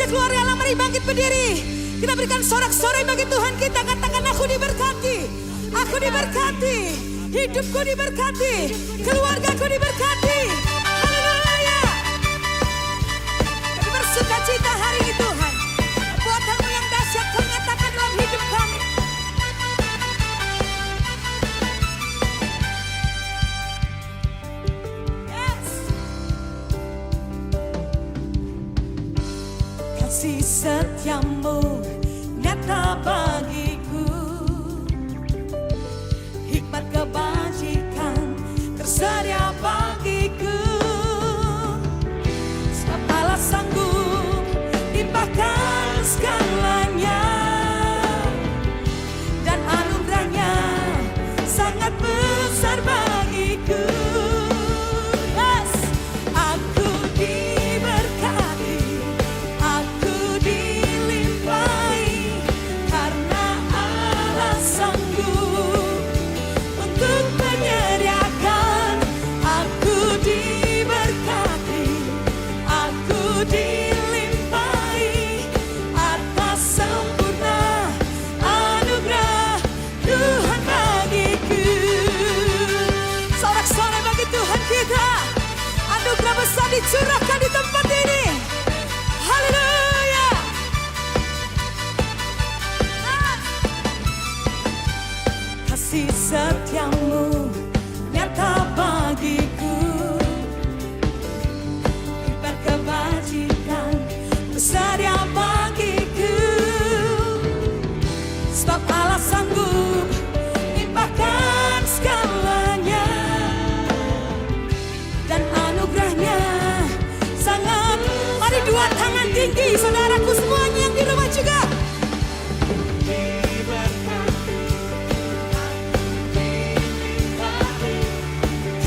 keluarga Allah, mari bangkit berdiri. Kita berikan sorak-sorai bagi Tuhan kita. Katakan, aku diberkati. Aku diberkati. Hidupku diberkati. Keluargaku diberkati. Haleluya. Kami bersuka cita hari ini Tuhan. Perbuatan-Mu yang dahsyat Kau nyatakan dalam hidup kami. Yes. Kasih setia-Mu nyata bagiku, hikmat kebajikan tersedia bagiku. Sebab Allah sanggup limpahkan segalanya, dan anugerahnya sangat besar bagiku. Yes. Aku diberkati, aku dilimpahi, karena Allah sanggup untuk menyediakan. Aku diberkati, aku dilimpahi atas sempurna anugerah Tuhan bagiku. Sorak-sorai bagi Tuhan kita. Anugerah besar dicurahkan di tempat ini. Haleluya. Kasih setia-Mu nyata bagiku, hikmat kebajikan bersedia bagiku. Sebab Allah sanggup limpahkan segalanya, dan anugerahnya sangat. Mari dua tangan tinggi saudaraku semuanya yang di rumah juga.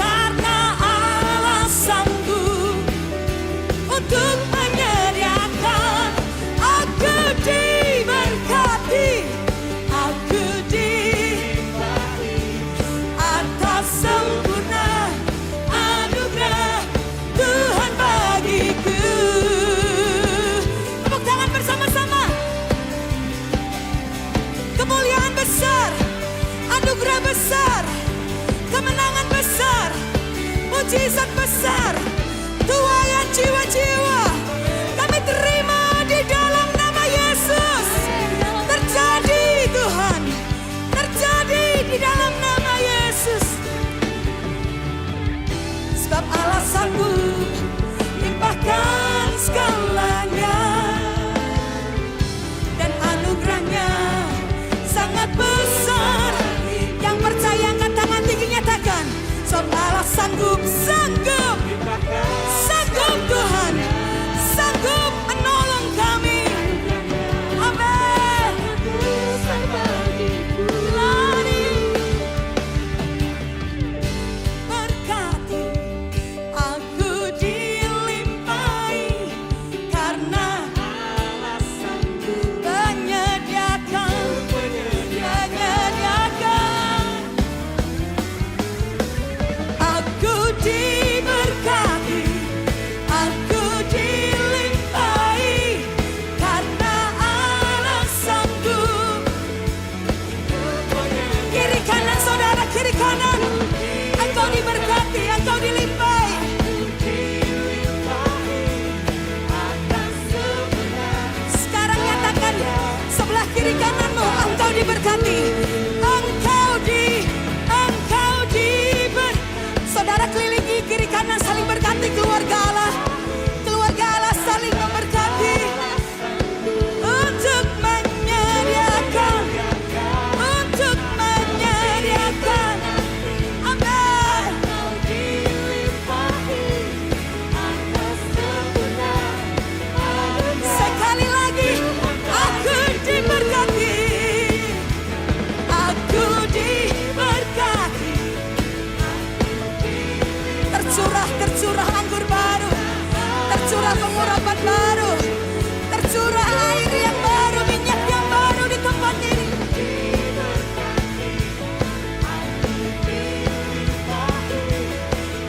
Karena Allah sanggup untuk menyediakan. Aku diberkati, aku dilimpahi atas sempurna anugerah Tuhan bagiku. Tepuk tangan bersama-sama. Kemuliaan besar, anugerah besar, kemenangan besar, mujizat besar, tuaian jiwa-jiwa kami terima di dalam nama Yesus. Terjadi Tuhan, terjadi di dalam nama Yesus. Sebab Allah sanggup limpahkan segalanya, dan anugerahnya sangat besar. Yang percaya angkat tangan tinggi nyatakan, sebab Allah sanggup, sanggup, sanggup Tuhan, sanggup menolong kami. Amin. Lari berkati, aku dilimpahi, karena Allah sanggup menyediakan. Aku diberkati, aku dilimpahi, karena Allah sanggup. Kiri kanan saudara, kiri kanan. Engkau diberkati, engkau dilimpahi. Sekarang nyatakan sebelah kiri kananmu, engkau diberkati. Saudara kelilingi kiri kanan, saling berkati. Keluarga Allah, keluarga Allah saling memberkati untuk menyediakan, untuk menyediakan. Amin. Sekali lagi, aku diberkati, aku diberkati. Tercurah anggur baru, tercurah pengurapan baru, tercurah air yang baru, minyak yang baru di tempat ini.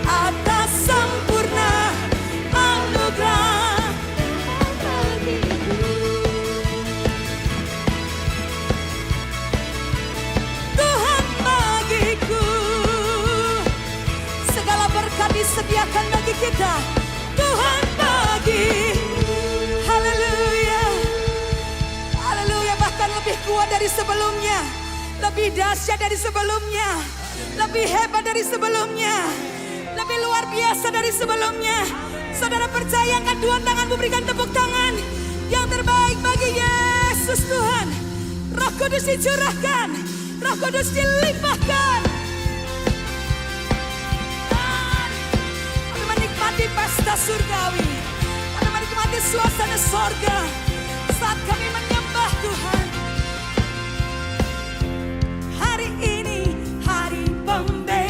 Atas sempurna anugerah kita. Tuhan bagi. Haleluya. Haleluya, bahkan lebih kuat dari sebelumnya. Lebih dahsyat dari sebelumnya. Lebih hebat dari sebelumnya. Lebih luar biasa dari sebelumnya. Saudara percayakan dua tanganmu, berikan tepuk tangan. Yang terbaik bagi Yesus Tuhan. Roh Kudus dicurahkan. Roh Kudus dilimpahkan. Kami menikmati pesta surgawi. Kami menikmati suasana sorga. Saat kami menyembah Tuhan. Hari ini hari pembebasan.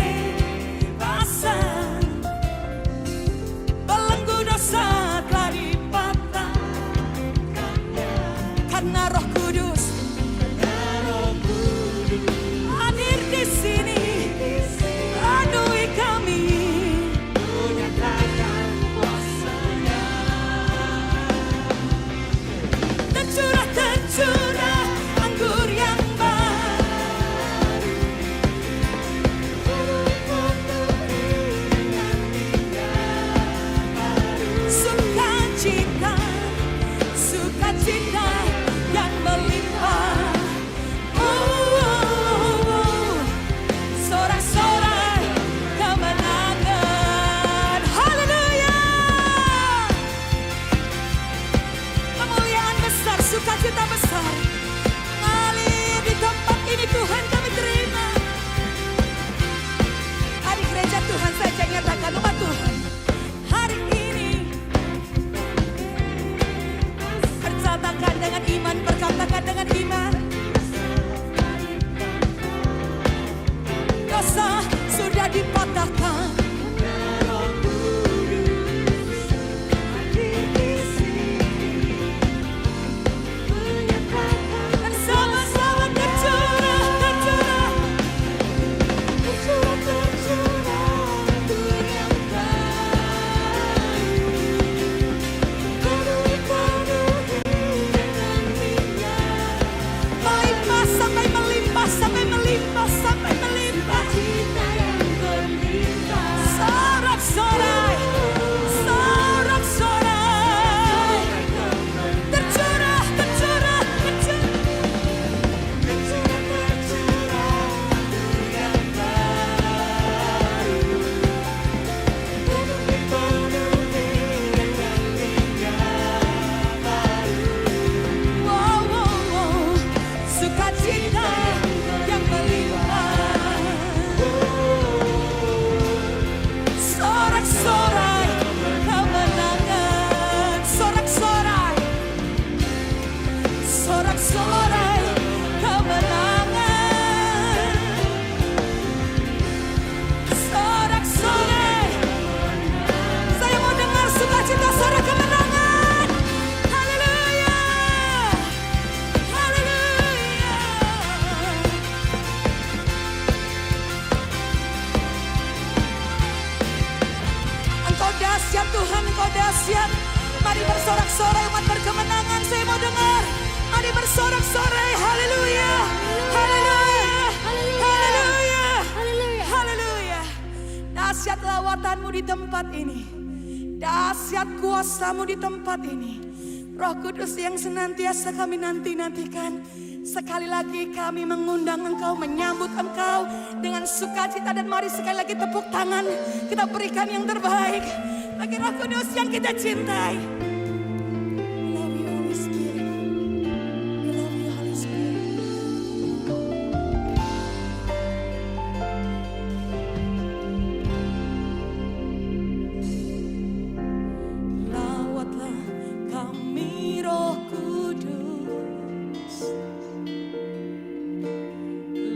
Belenggu dosa telah dipatahkannya. Karena Roh Kudus hadir di sini. Penuhi kami. Tercurah anggur yang baru. Sukacita, sukacita yang melimpah. Sorak-sorai kemenangan. Haleluya. Kemuliaan besar, sukacita besar mengalir di tempat ini. Tuhan kami terima. Hari gereja Tuhan saja nyatakan umat Tuhan. Hari ini perkatakan dengan iman, perkatakan dengan iman. Dosa sudah dipatahkan. Dan sama-sama tercurah anggur yang baru. Melimpah sampai melimpah, sampai melimpah, sampai melimpah. Sorak-sorai, sorak-sorai. Tercurah, tercurah, wow, wow, wow. Sukacita yang melimpah. Sorak-sorai kemenangan. Sorak-sorai, sorak-sorai kemenangan. Sorak-sorai. Saya mau dengar sukacita sorak kemenangan. Haleluya. Haleluya. Engkau dahsyat Tuhan, Engkau dahsyat. Mari bersorak-sorai umat berkemenangan. Saya mau dengar. Mari bersorak-sorai. Haleluya. Haleluya. Haleluya. Haleluya. Dahsyat lawatanmu di tempat ini. Dahsyat kuasamu di tempat ini. Roh Kudus yang senantiasa kami nanti-nantikan. Sekali lagi kami mengundang Engkau, menyambut Engkau dengan sukacita. Dan mari sekali lagi tepuk tangan. Kita berikan yang terbaik bagi Roh Kudus yang kita cintai. We love you, Holy Spirit. We love you, Holy Spirit. Lawatlah kami, Roh Kudus.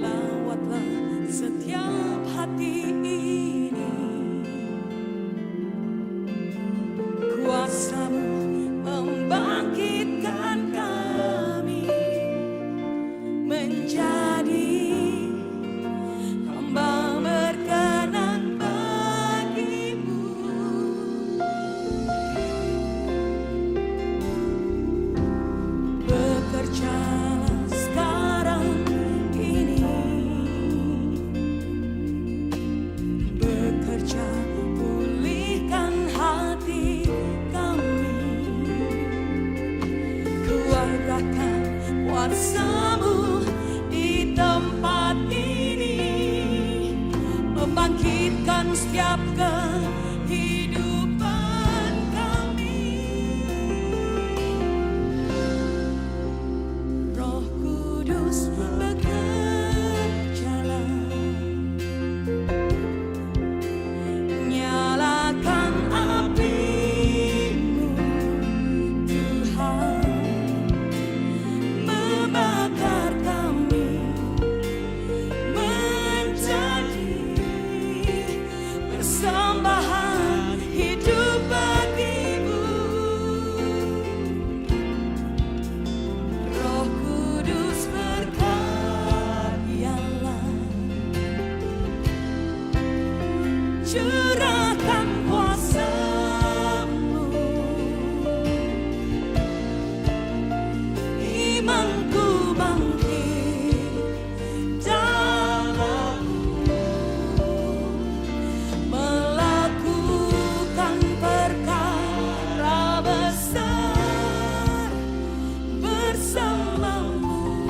Lawatlah setiap hati ini. Kuasamu Curahkan kuasa-Mu di tempat ini, membangkitkan setiap kehidupan kami. Roh Kudus bekerjalah, nyalakan api-Mu Tuhan, membakar kami menjadi persembahan hidup bagi-Mu. Roh Kudus berkaryalah, curahkan kuasa-Mu. Imanku bangkit dalam-Mu, melakukan perkara besar bersama-Mu.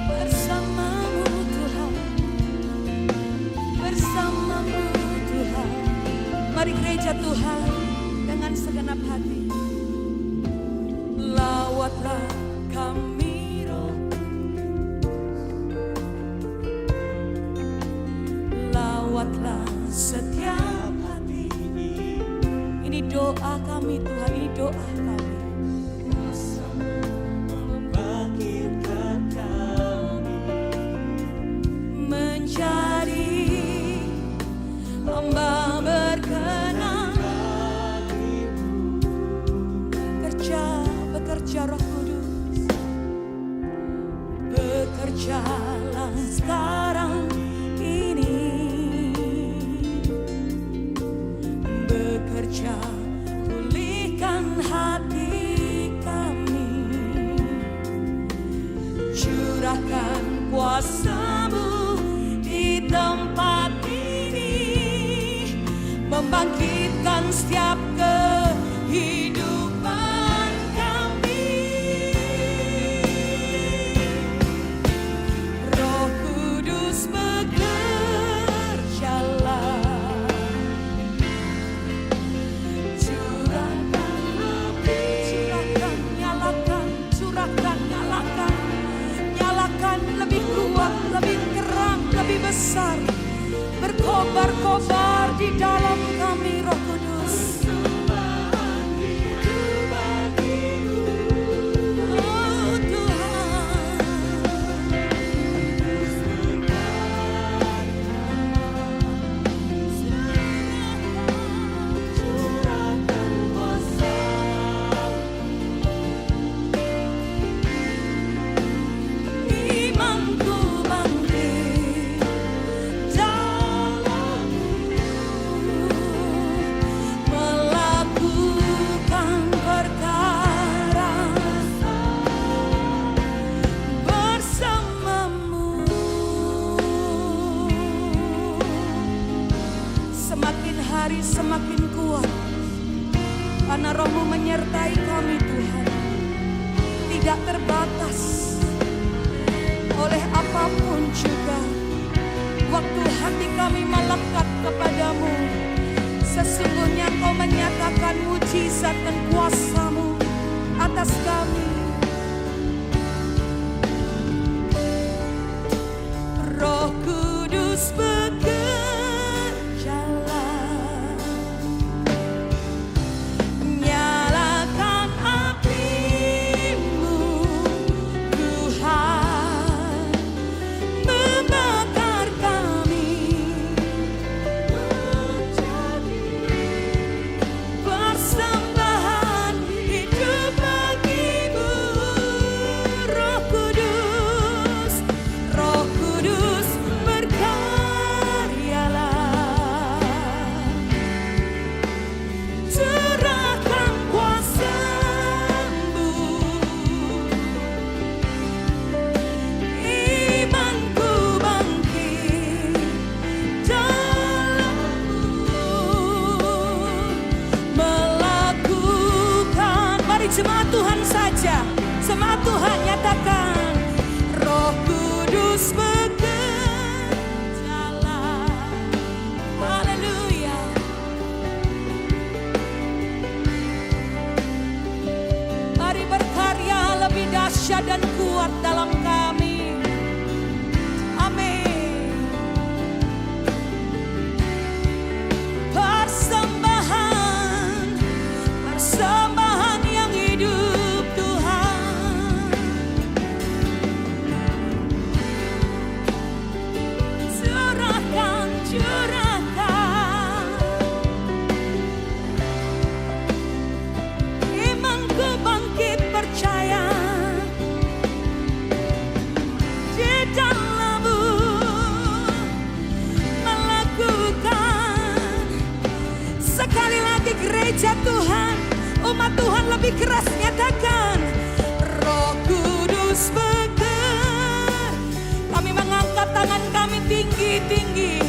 Bersama-Mu Tuhan, bersama-Mu Tuhan. Mari gereja Tuhan dengan segenap hati. Lawatlah kami Roh, lawatlah setiap hati. Ini doa kami Tuhan, ini doa kami. Membangkitkan kami menjadi hamba berkenan. Bekerja Roh Kudus, bekerjalah sekarang ini, bekerja pulihkan hati kami, curahkan kuasa-Mu di tempat ini, membangkitkan setiap kehidupan kami. Roh Kudus bekerjalah, curahkan api, curahkan, nyalakan, curahkan, nyalakan, nyalakan lebih kuat, lebih terang, lebih besar, berkobar-kobar di dalam kami. Roh Kudus, oh Tuhan, curahkan kuasa, imanku bangkit dalam-Mu, melakukan perkara bersama-Mu. Semakin hari semakin kuat, karena Roh-Mu menyertai kami Tuhan. Tidak terbatas oleh apapun juga. Waktu hati kami melekat kepadamu, sesungguhnya Kau menyatakan mujizat dan kuasa-Mu atas kami. Roh Kudus bekerjalah, nyalakan api-Mu Tuhan, membakar kami menjadi persembahan hidup bagi-Mu. jemaat Tuhan saja. Jemaat Tuhan nyatakan, Roh Kudus bekerjalah. Haleluya. Mari berkarya lebih dahsyat dan kuat dalam kami. Amin. Persembahan yang hidup Tuhan. Curahkan. Imanku bangkit percaya di dalammu melakukan. Sekali lagi gereja Tuhan, umat Tuhan lebih keras nyatakan, Roh Kudus bekerja. Kami mengangkat tangan kami tinggi-tinggi.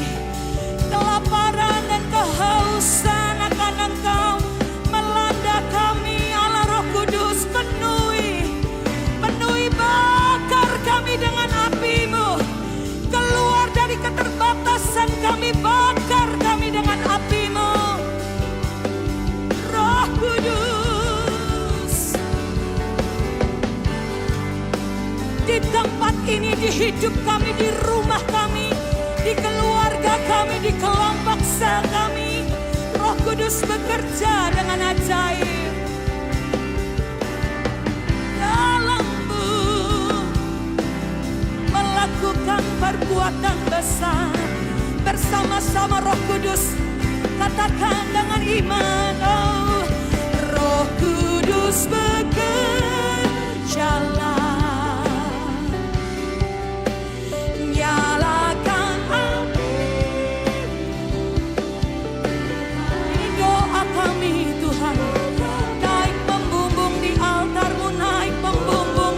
Kelaparan dan kehausan akan Engkau melanda kami. Allah Roh Kudus penuhi bakar kami dengan api-Mu. Keluar dari keterbatasan kami, bakar kami dengan api-Mu. Roh Kudus, di tempat ini, di hidup kami, di rumah kami, di keluarga kami, di kelompok sel kami, Roh Kudus bekerja dengan ajaib. Dalam-Mu melakukan perbuatan besar. Bersama-sama Roh Kudus, katakan dengan iman, oh, Roh Kudus bekerjalah. Nyalakan api doa kami Tuhan. Naik membumbung di altar-Mu, naik membumbung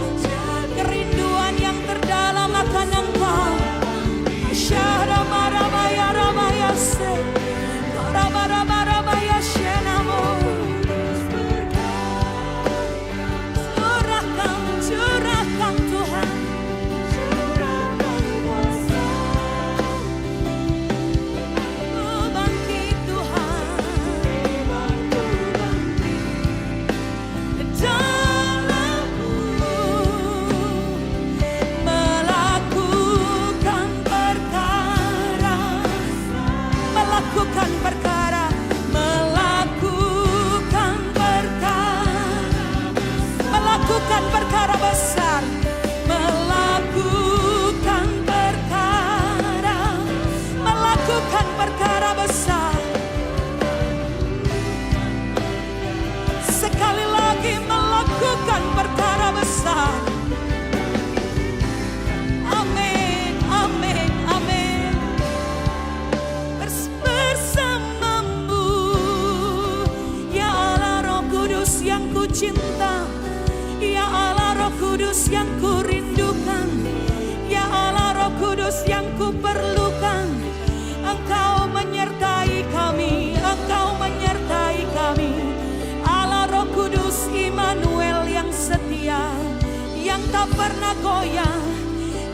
kerinduan yang terdalam akan Engkau. Syaramarabaya-rabayase, Rabarabarabayashenamo. Curahkan Tuhan. Bangkit Tuhan. Dalam-Mu melakukan perkara. Melakukan perkara besar. Melakukan perkara besar. Sekali lagi, melakukan perkara besar. Amin, amin, amin. Bersamamu, ya Allah Roh Kudus yang ku cinta, ya Allah Roh Kudus yang ku rindukan, ya Allah Roh Kudus yang ku perlukan. Engkau menyertai kami, Engkau menyertai kami. Allah Roh Kudus Immanuel yang setia, yang tak pernah goyah,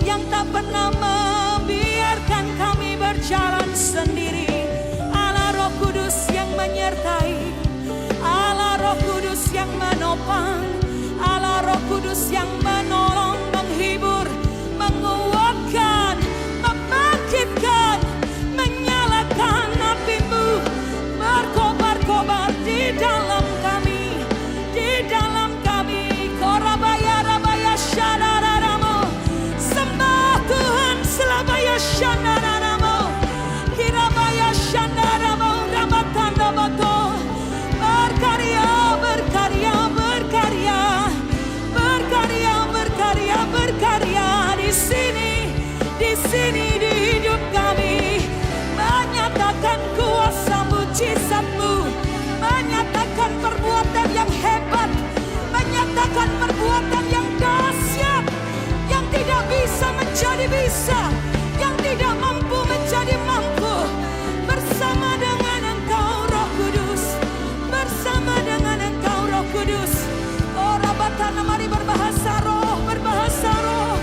yang tak pernah membiarkan kami berjalan sendiri. Allah Roh Kudus yang menyertai, Allah Roh Kudus yang menopang, Allah Roh Kudus yang menolong, menghibur, menguatkan, membangkitkan, menyalakan api-Mu. Berkobar-kobar di dalam kami, di dalam kami. Korabaya-rabaya syadararamo. Sembah Tuhan selabaya syadararamo. Kirabaya syadaramo rabatanda bato. Berkarya, berkarya, berkarya. Berkarya, berkarya, berkarya di sini di hidup kami. Menyatakan kuasa mujizat-Mu, menyatakan perbuatan yang hebat, menyatakan perbuatan yang dahsyat, yang tidak bisa menjadi bisa, yang tidak mampu menjadi mampu. Bersama dengan Engkau Roh Kudus, bersama dengan Engkau Roh Kudus, Mari berbahasa roh, berbahasa roh.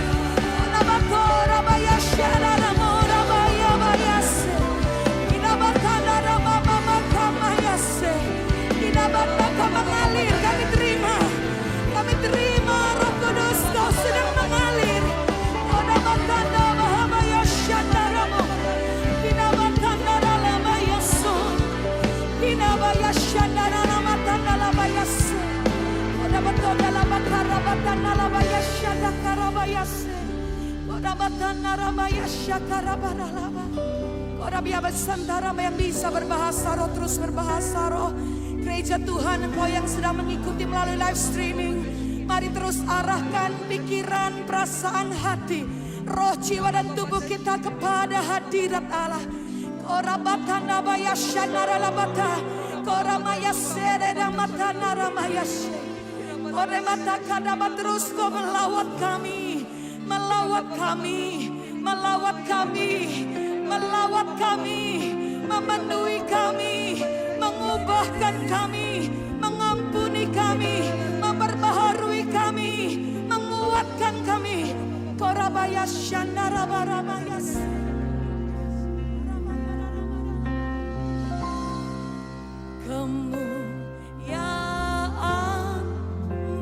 Nabakora bayashara ramora bayabayase. Inabakana ramama kamayase. Inabakaka mengalir, kami terima. Kami terima Roh Kudus, Kau sedang mengalir. Nabakana bahabayashana ramo. Inabakana ralabayaso. Inabayashana ramatana labayase. Odabatona labakarabatan labayashana karabayase. Odabatana ramayashaka rabaralaba. Odabia bersantara yang bisa berbahasa roh, terus berbahasa roh. Gereja Tuhan, Engkau yang sedang mengikuti melalui live streaming, mari terus arahkan pikiran, perasaan, hati, roh, jiwa dan tubuh kita kepada hadirat Allah. Korabatana bayashana ralabata. Koramaya sereda mata naramayashe. Oremata kadaba, terus Kau melawat kami, melawat kami, melawat kami, melawat kami, memenuhi kami, mengubahkan kami, mengampuni kami, memperbaharui kami, menguatkan kami. Korabayashana rabaramayashe. Kemuliaan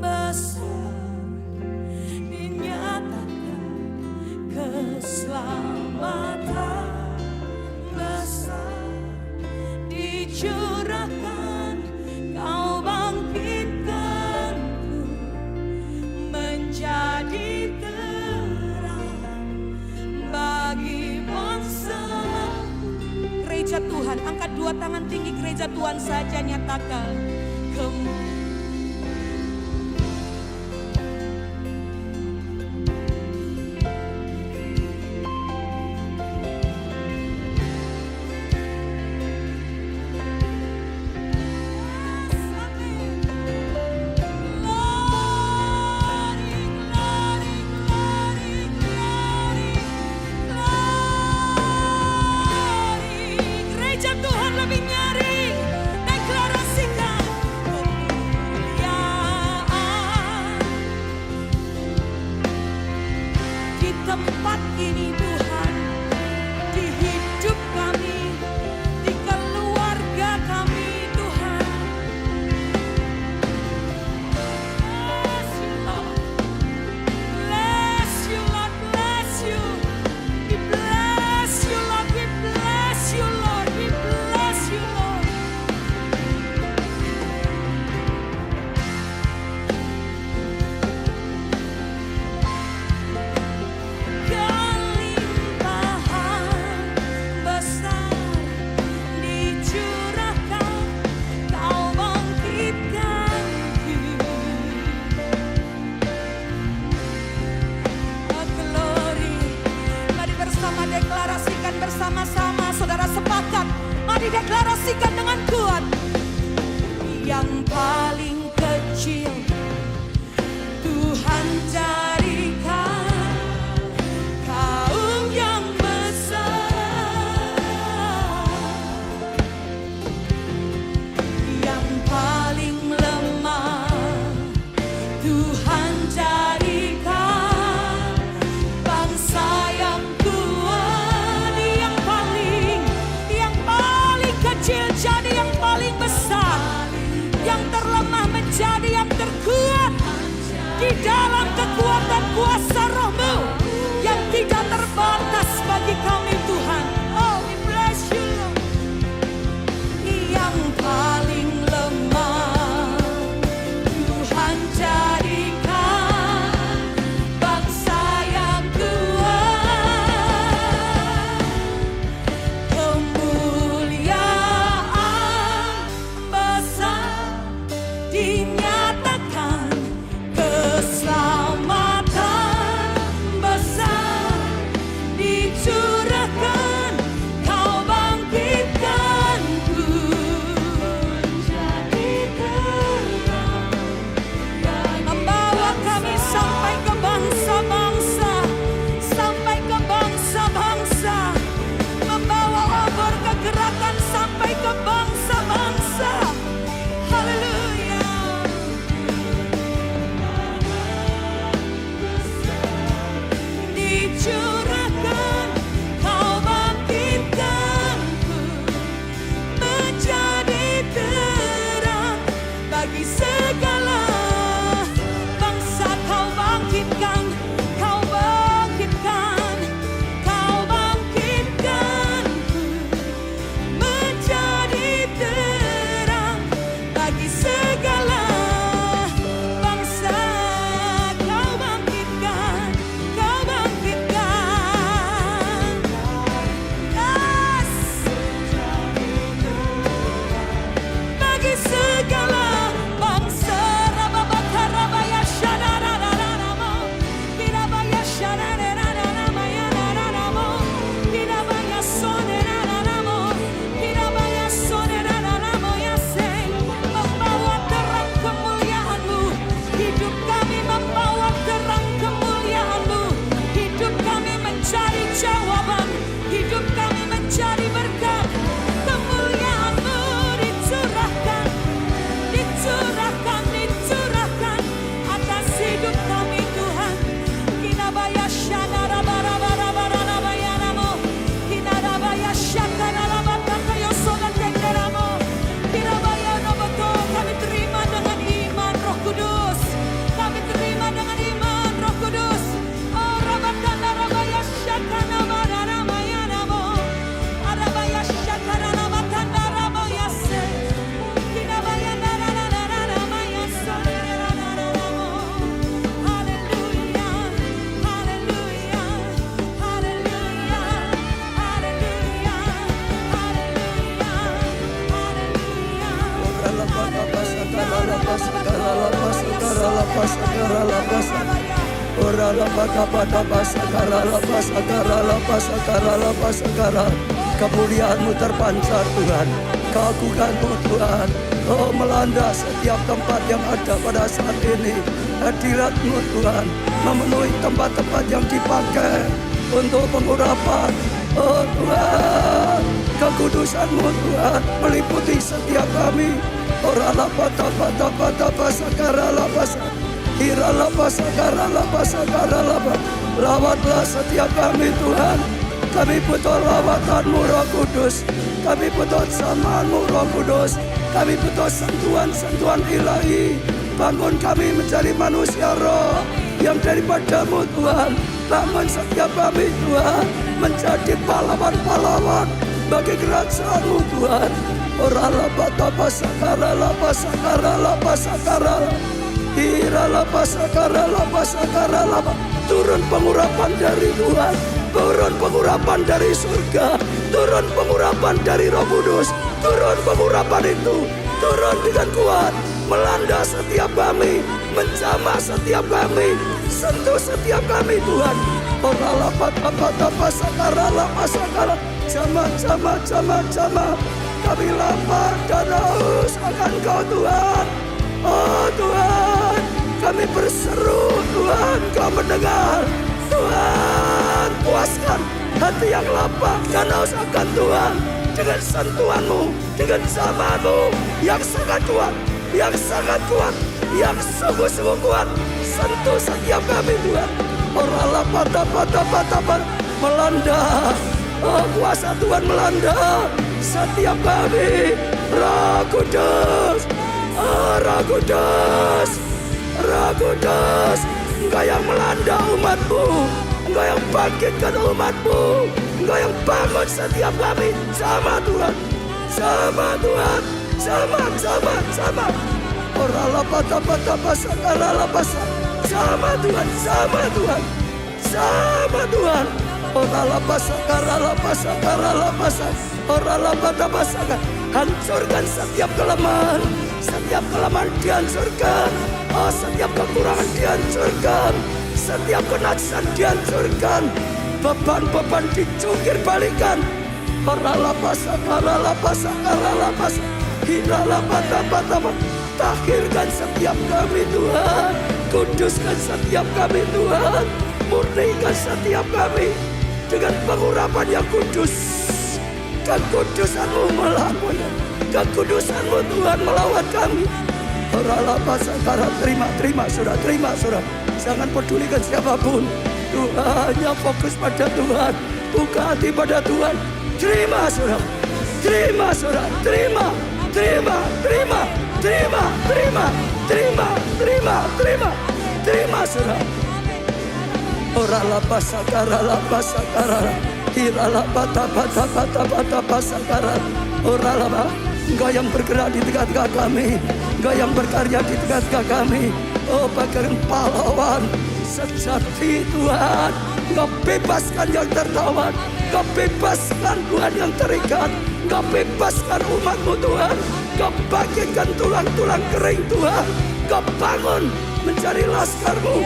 besar dinyatakan, keselamatan besar dicurahkan, Kau bangkitkanku menjadi terang bagi bangsa. Gereja Tuhan, angkat dua tangan tinggi, gereja Tuhan saja nyatakan gereja Tuhan lebih nyaring. Deklarasikan kemuliaan di tempat ini Tuhan, di hidup kami, di keluarga kami Tuhan. Bless you Lord, bless you Lord, bless you. We bless you Lord, we bless you Lord, we bless you Lord. Kelimpahan besar dicurahkan, Kau bangkitkanku. Oh glory. Mari bersama deklarasikan bersama-sama. Saudara sepakat, mari deklarasikan dengan kuat. Yang paling kecil Tuhan jadikan kaum yang besar. Yang paling lemah Tuhan jadikan bangsa yang kuat. Yang paling kecil jadi yang paling besar, yang terlemah menjadi yang terkuat di dalam kekuatan kuasa Roh-Mu yang tidak terbatas bagi kami Tuhan. Oh, we bless you Lord. Yang paling lemah Tuhan jadikan bangsa yang kuat. Kemuliaan besar dinyatakan, keselamatan Kemuliaan-Mu terpancar Tuhan, keagungan-Mu Tuhan, oh melanda setiap tempat yang ada pada saat ini. Hadirat-Mu Tuhan memenuhi tempat-tempat yang dipakai untuk pengurapan. Oh Tuhan, kekudusan-Mu Tuhan meliputi setiap kami. Lawatlah setiap kami Tuhan. Kami butuh lawatan-Mu Roh Kudus. Kami butuh zaman-Mu Roh Kudus. Kami butuh sentuhan-sentuhan ilahi. Bangun kami menjadi manusia roh yang daripada-Mu Tuhan. Bangun setiap kami Tuhan menjadi pahlawan-pahlawan bagi kerajaan-Mu Tuhan. Turun pengurapan dari Tuhan, turun pengurapan dari surga, turun pengurapan dari Roh Kudus, turun pengurapan itu, turun dengan kuat, melanda setiap kami, menjamah setiap kami, sentuh setiap kami Tuhan. Jama. Kami lapar dan haus akan Kau Tuhan. Oh Tuhan, kami berseru Tuhan, Kau mendengar. Tuhan, puaskan hati yang lapar dan haus akan Tuhan dengan sentuhan-Mu, dengan zaman-Mu yang sangat kuat, yang sangat kuat, yang sungguh-sungguh kuat. Sentuh setiap kami Tuhan. Melanda. Oh kuasa Tuhan melanda setiap kami. Roh Kudus, oh Roh Kudus, Roh Kudus, Engkau yang melanda umat-Mu, Engkau yang bangkitkan umat-Mu, Engkau yang bangun setiap kami. Sama Tuhan, sama Tuhan, sama. Sama Tuhan, sama Tuhan, sama Tuhan. Hancurkan setiap kelemahan dihancurkan. Oh, setiap kekurangan dihancurkan, setiap kenajisan dihancurkan, beban-beban dicungkir balikan. Tahirkan setiap kami Tuhan, kuduskan setiap kami Tuhan, murnikan setiap kami dengan pengurapan yang kudus. Kekudusan-Mu melawan, kekudusan-Mu Tuhan melawat kami. Terima saudara. Jangan pedulikan siapapun. Tuhan yang fokus pada Tuhan, buka hati pada Tuhan. Terima saudara. Terima saudara. Engkau yang bergerak di tengah-tengah kami, Engkau yang berkarya di tengah-tengah kami. Oh bagaikan pahlawan sejati Tuhan. Engkau bebaskan yang tertawan, Engkau bebaskan Tuhan yang terikat, Engkau bebaskan umat-Mu Tuhan. Engkau bangkitkan tulang-tulang kering Tuhan. Engkau bangun mencari laskar-Mu.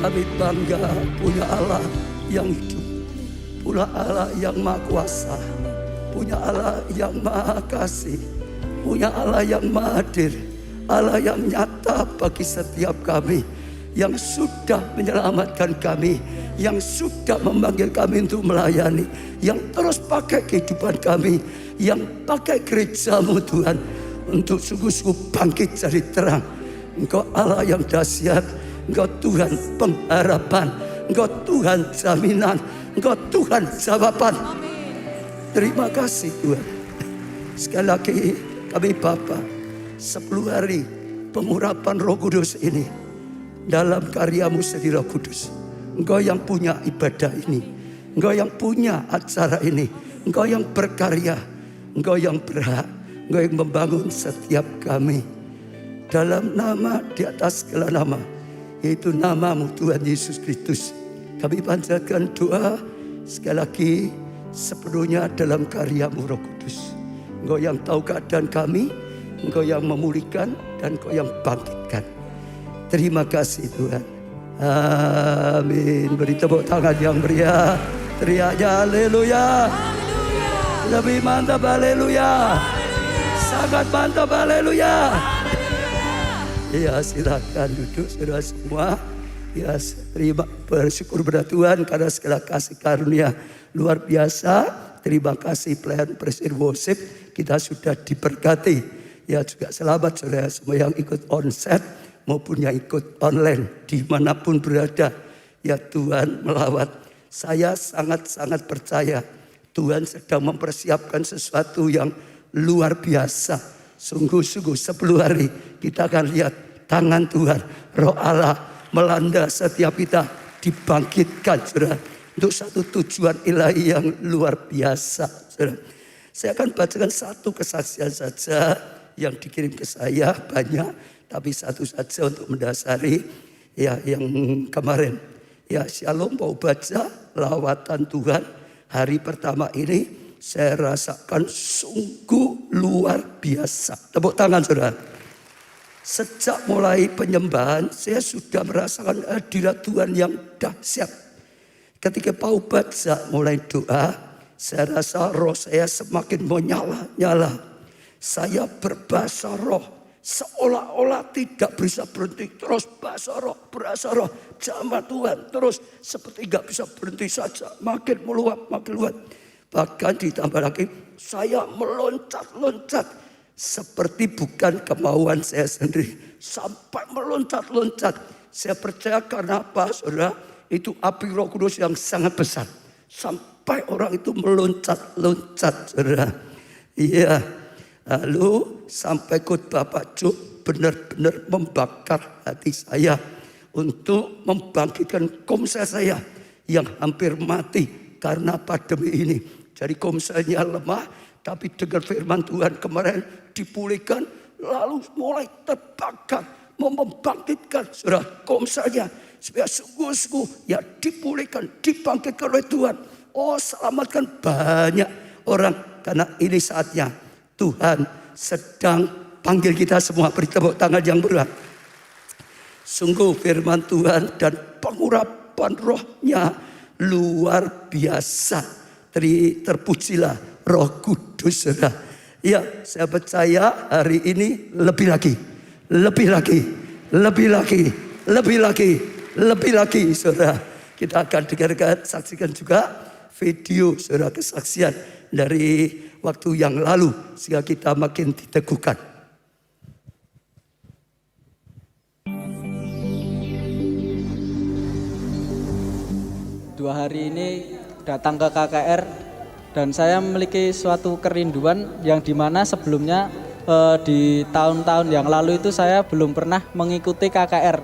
Kami bangga punya Allah yang hidup, punya Allah yang maha kuasa, punya Allah yang maha kasih, punya Allah yang maha hadir, Allah yang nyata bagi setiap kami, yang sudah menyelamatkan kami, yang sudah memanggil kami untuk melayani, yang terus pakai kehidupan kami, yang pakai gereja-Mu Tuhan untuk sungguh-sungguh bangkit jadi terang. Engkau Allah yang dahsyat, Engkau Tuhan pengharapan, Engkau Tuhan jaminan, Engkau Tuhan jawaban. Terima kasih Tuhan. Sekali lagi kami Bapa, 10 hari pengurapan Roh Kudus ini dalam karya-Mu sendiri Roh Kudus. Engkau yang punya ibadah ini, Engkau yang punya acara ini, Engkau yang berkarya, Engkau yang berhak, Engkau yang membangun setiap kami dalam nama di atas segala nama, yaitu nama-Mu Tuhan Yesus Kristus. Kami panjatkan doa sekali lagi sepenuhnya dalam karya-Mu Roh Kudus. Engkau yang tahu keadaan kami, Engkau yang memulihkan dan Engkau yang bangkitkan. Terima kasih Tuhan. Amin. Beri tepuk tangan yang meriah. Teriaknya haleluya. Lebih mantap haleluya. Sangat mantap haleluya. Ya silakan duduk saudara semua. Ya terima bersyukur pada Tuhan karena segala kasih karunia luar biasa. Terima kasih pelayan Presiden Worship, kita sudah diberkati. Ya juga selamat saudara semua yang ikut onsite maupun yang ikut online dimanapun berada. Ya Tuhan melawat. Saya sangat-sangat percaya Tuhan sedang mempersiapkan sesuatu yang luar biasa. Sungguh-sungguh 10 hari kita akan lihat tangan Tuhan, Roh Allah melanda setiap kita, dibangkitkan saudara, untuk satu tujuan ilahi yang luar biasa saudara. Saya akan bacakan satu kesaksian saja yang dikirim ke saya, banyak tapi satu saja untuk mendasari ya yang kemarin. Ya Shalom, mau baca lawatan Tuhan hari pertama ini. Saya rasakan sungguh luar biasa. Tepuk tangan saudara. Sejak mulai penyembahan saya sudah merasakan hadirat Tuhan yang dahsyat. Ketika Pak baca mulai doa, saya rasa roh saya semakin menyala-nyala. Saya berbahasa roh seolah-olah tidak bisa berhenti. Terus bahasa roh, berasa roh, jamaah Tuhan. Terus seperti tidak bisa berhenti saja. Makin meluap, makin luas. Bahkan ditambah lagi saya meloncat-loncat. Seperti bukan kemauan saya sendiri. Sampai meloncat-loncat. Saya percaya karena apa saudara? Itu api Roh Kudus yang sangat besar. Sampai orang itu meloncat-loncat saudara. Iya. Lalu sampai khotbah Pak Job benar-benar membakar hati saya. Untuk membangkitkan komsel saya yang hampir mati karena pandemi ini. Jadi komselnya lemah, tapi dengar firman Tuhan kemarin dipulihkan, lalu mulai terbakar, membangkitkan saudara komselnya. Supaya sungguh-sungguh ya dipulihkan, dibangkitkan oleh Tuhan. Oh selamatkan banyak orang, karena ini saatnya Tuhan sedang panggil kita semua. Beri tepuk tangan yang berat. Sungguh firman Tuhan dan pengurapan rohnya luar biasa. Terpujilah Roh Kudus saudara. Ya saya percaya hari ini lebih lagi saudara. Kita akan dengarkan, saksikan juga video saudara kesaksian dari waktu yang lalu. Sehingga kita makin diteguhkan. 2 hari ini datang ke KKR dan saya memiliki suatu kerinduan yang dimana sebelumnya di tahun-tahun yang lalu itu saya belum pernah mengikuti KKR.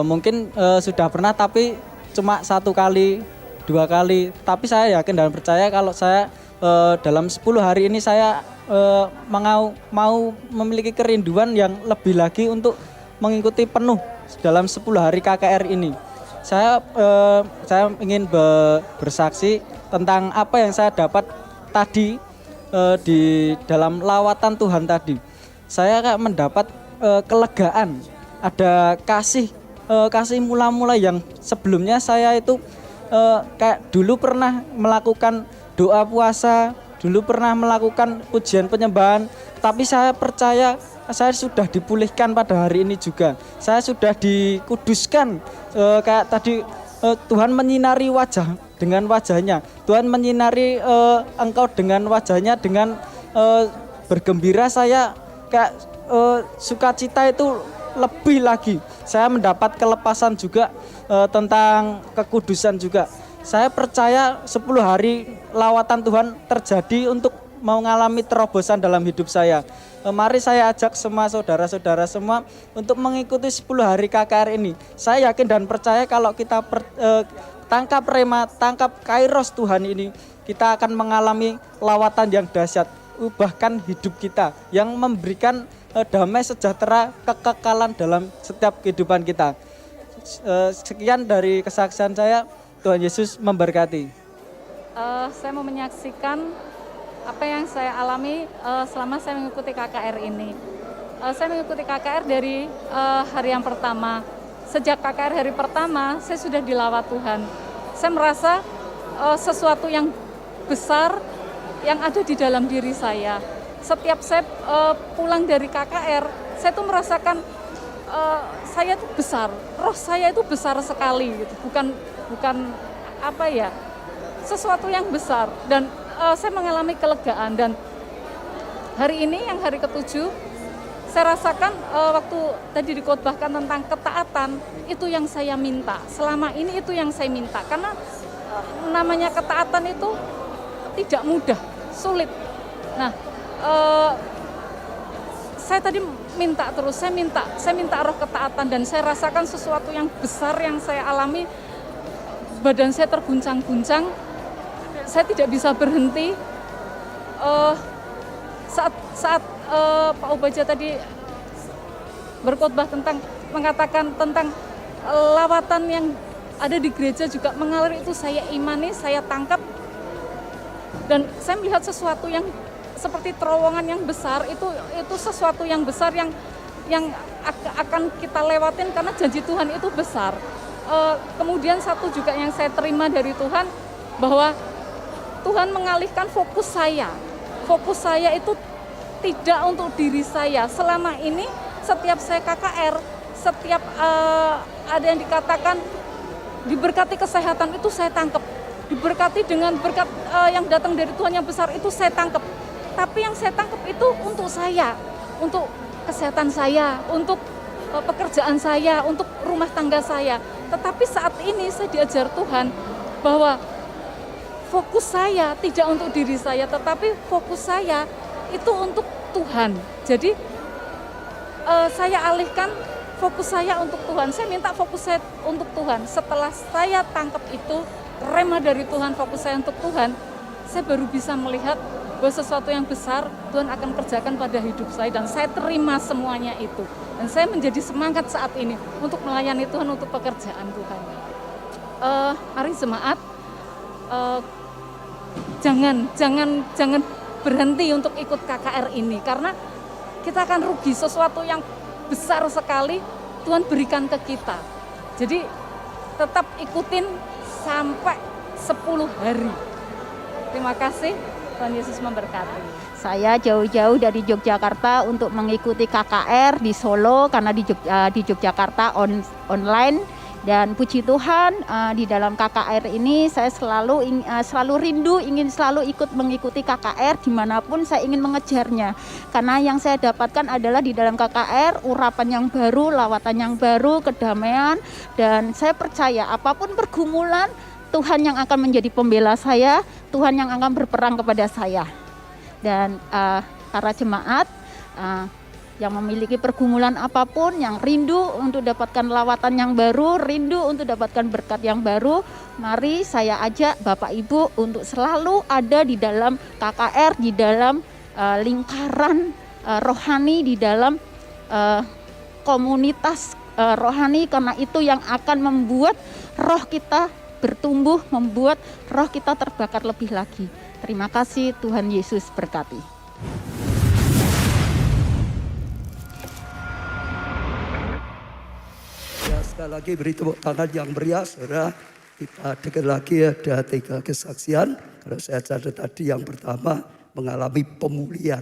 Mungkin sudah pernah tapi cuma 1 kali, 2 kali. Tapi saya yakin dan percaya kalau saya dalam 10 hari ini saya mau memiliki kerinduan yang lebih lagi untuk mengikuti penuh dalam 10 hari KKR ini. Saya ingin bersaksi tentang apa yang saya dapat tadi di dalam lawatan Tuhan tadi. Saya kayak mendapat kelegaan, ada kasih mula-mula yang sebelumnya saya itu kayak dulu pernah melakukan doa puasa, dulu pernah melakukan pujian penyembahan, tapi saya percaya saya sudah dipulihkan pada hari ini juga. Saya sudah dikuduskan. Kayak tadi Tuhan menyinari wajah dengan wajahnya. Tuhan menyinari engkau dengan wajahnya, dengan bergembira. Saya kayak sukacita itu lebih lagi. Saya mendapat kelepasan juga tentang kekudusan juga. Saya percaya 10 hari lawatan Tuhan terjadi untuk mengalami terobosan dalam hidup saya. Mari saya ajak semua saudara-saudara semua untuk mengikuti 10 hari KKR ini. Saya yakin dan percaya kalau kita tangkap rema, tangkap kairos Tuhan ini, kita akan mengalami lawatan yang dahsyat, ubahkan hidup kita, yang memberikan damai sejahtera kekekalan dalam setiap kehidupan kita. Sekian dari kesaksian saya. Tuhan Yesus memberkati. Saya mau menyaksikan apa yang saya alami selama saya mengikuti KKR ini. Saya mengikuti KKR dari hari yang pertama. Sejak KKR hari pertama, saya sudah dilawat Tuhan. Saya merasa sesuatu yang besar yang ada di dalam diri saya. Setiap saya pulang dari KKR, saya tuh merasakan saya itu besar, roh saya itu besar sekali, gitu. Bukan apa ya, sesuatu yang besar. Dan saya mengalami kelegaan. Dan hari ini yang hari ke-7, saya rasakan waktu tadi dikotbahkan tentang ketaatan, itu yang saya minta. Selama ini itu yang saya minta, karena namanya ketaatan itu tidak mudah, sulit. Nah, saya tadi minta terus, saya minta roh ketaatan, dan saya rasakan sesuatu yang besar yang saya alami. Badan saya terguncang-guncang, saya tidak bisa berhenti. Saat Pak Ubaja tadi berkhotbah mengatakan tentang lawatan yang ada di gereja juga mengalir, itu saya imani, saya tangkap, dan saya melihat sesuatu yang seperti terowongan yang besar. Itu sesuatu yang besar yang akan kita lewatin karena janji Tuhan itu besar. Kemudian satu juga yang saya terima dari Tuhan, bahwa Tuhan mengalihkan fokus saya. Fokus saya itu tidak untuk diri saya. Selama ini setiap saya KKR, setiap ada yang dikatakan diberkati kesehatan, itu saya tangkap. Diberkati dengan berkat yang datang dari Tuhan yang besar, itu saya tangkap. Tapi yang saya tangkap itu untuk saya, untuk kesehatan saya, untuk pekerjaan saya, untuk rumah tangga saya. Tetapi saat ini saya diajar Tuhan bahwa fokus saya tidak untuk diri saya, tetapi fokus saya itu untuk Tuhan. Jadi saya alihkan fokus saya untuk Tuhan. Saya minta fokus saya untuk Tuhan. Setelah saya tangkap itu, rema dari Tuhan, fokus saya untuk Tuhan, saya baru bisa melihat bahwa sesuatu yang besar Tuhan akan kerjakan pada hidup saya, dan saya terima semuanya itu. Dan saya menjadi semangat saat ini untuk melayani Tuhan, untuk pekerjaan Tuhan. Mari jemaat, jangan berhenti untuk ikut KKR ini, karena kita akan rugi. Sesuatu yang besar sekali Tuhan berikan ke kita. Jadi tetap ikutin sampai 10 hari. Terima kasih, Tuhan Yesus memberkati. Saya jauh-jauh dari Yogyakarta untuk mengikuti KKR di Solo, karena di Yogyakarta online. Dan puji Tuhan, di dalam KKR ini saya selalu rindu, ingin selalu mengikuti KKR dimanapun saya ingin mengejarnya. Karena yang saya dapatkan adalah di dalam KKR urapan yang baru, lawatan yang baru, kedamaian. Dan saya percaya apapun pergumulan, Tuhan yang akan menjadi pembela saya, Tuhan yang akan berperang kepada saya. Dan para jemaat yang memiliki pergumulan apapun, yang rindu untuk dapatkan lawatan yang baru, rindu untuk dapatkan berkat yang baru, mari saya ajak Bapak Ibu untuk selalu ada di dalam KKR, di dalam lingkaran rohani, di dalam komunitas rohani, karena itu yang akan membuat roh kita bertumbuh, membuat roh kita terbakar lebih lagi. Terima kasih, Tuhan Yesus berkati. Ya, sekali lagi beri tepuk tangan yang meriah, saudara. Kita dengar lagi ada 3 kesaksian. Kalau saya catat tadi yang pertama mengalami pemulihan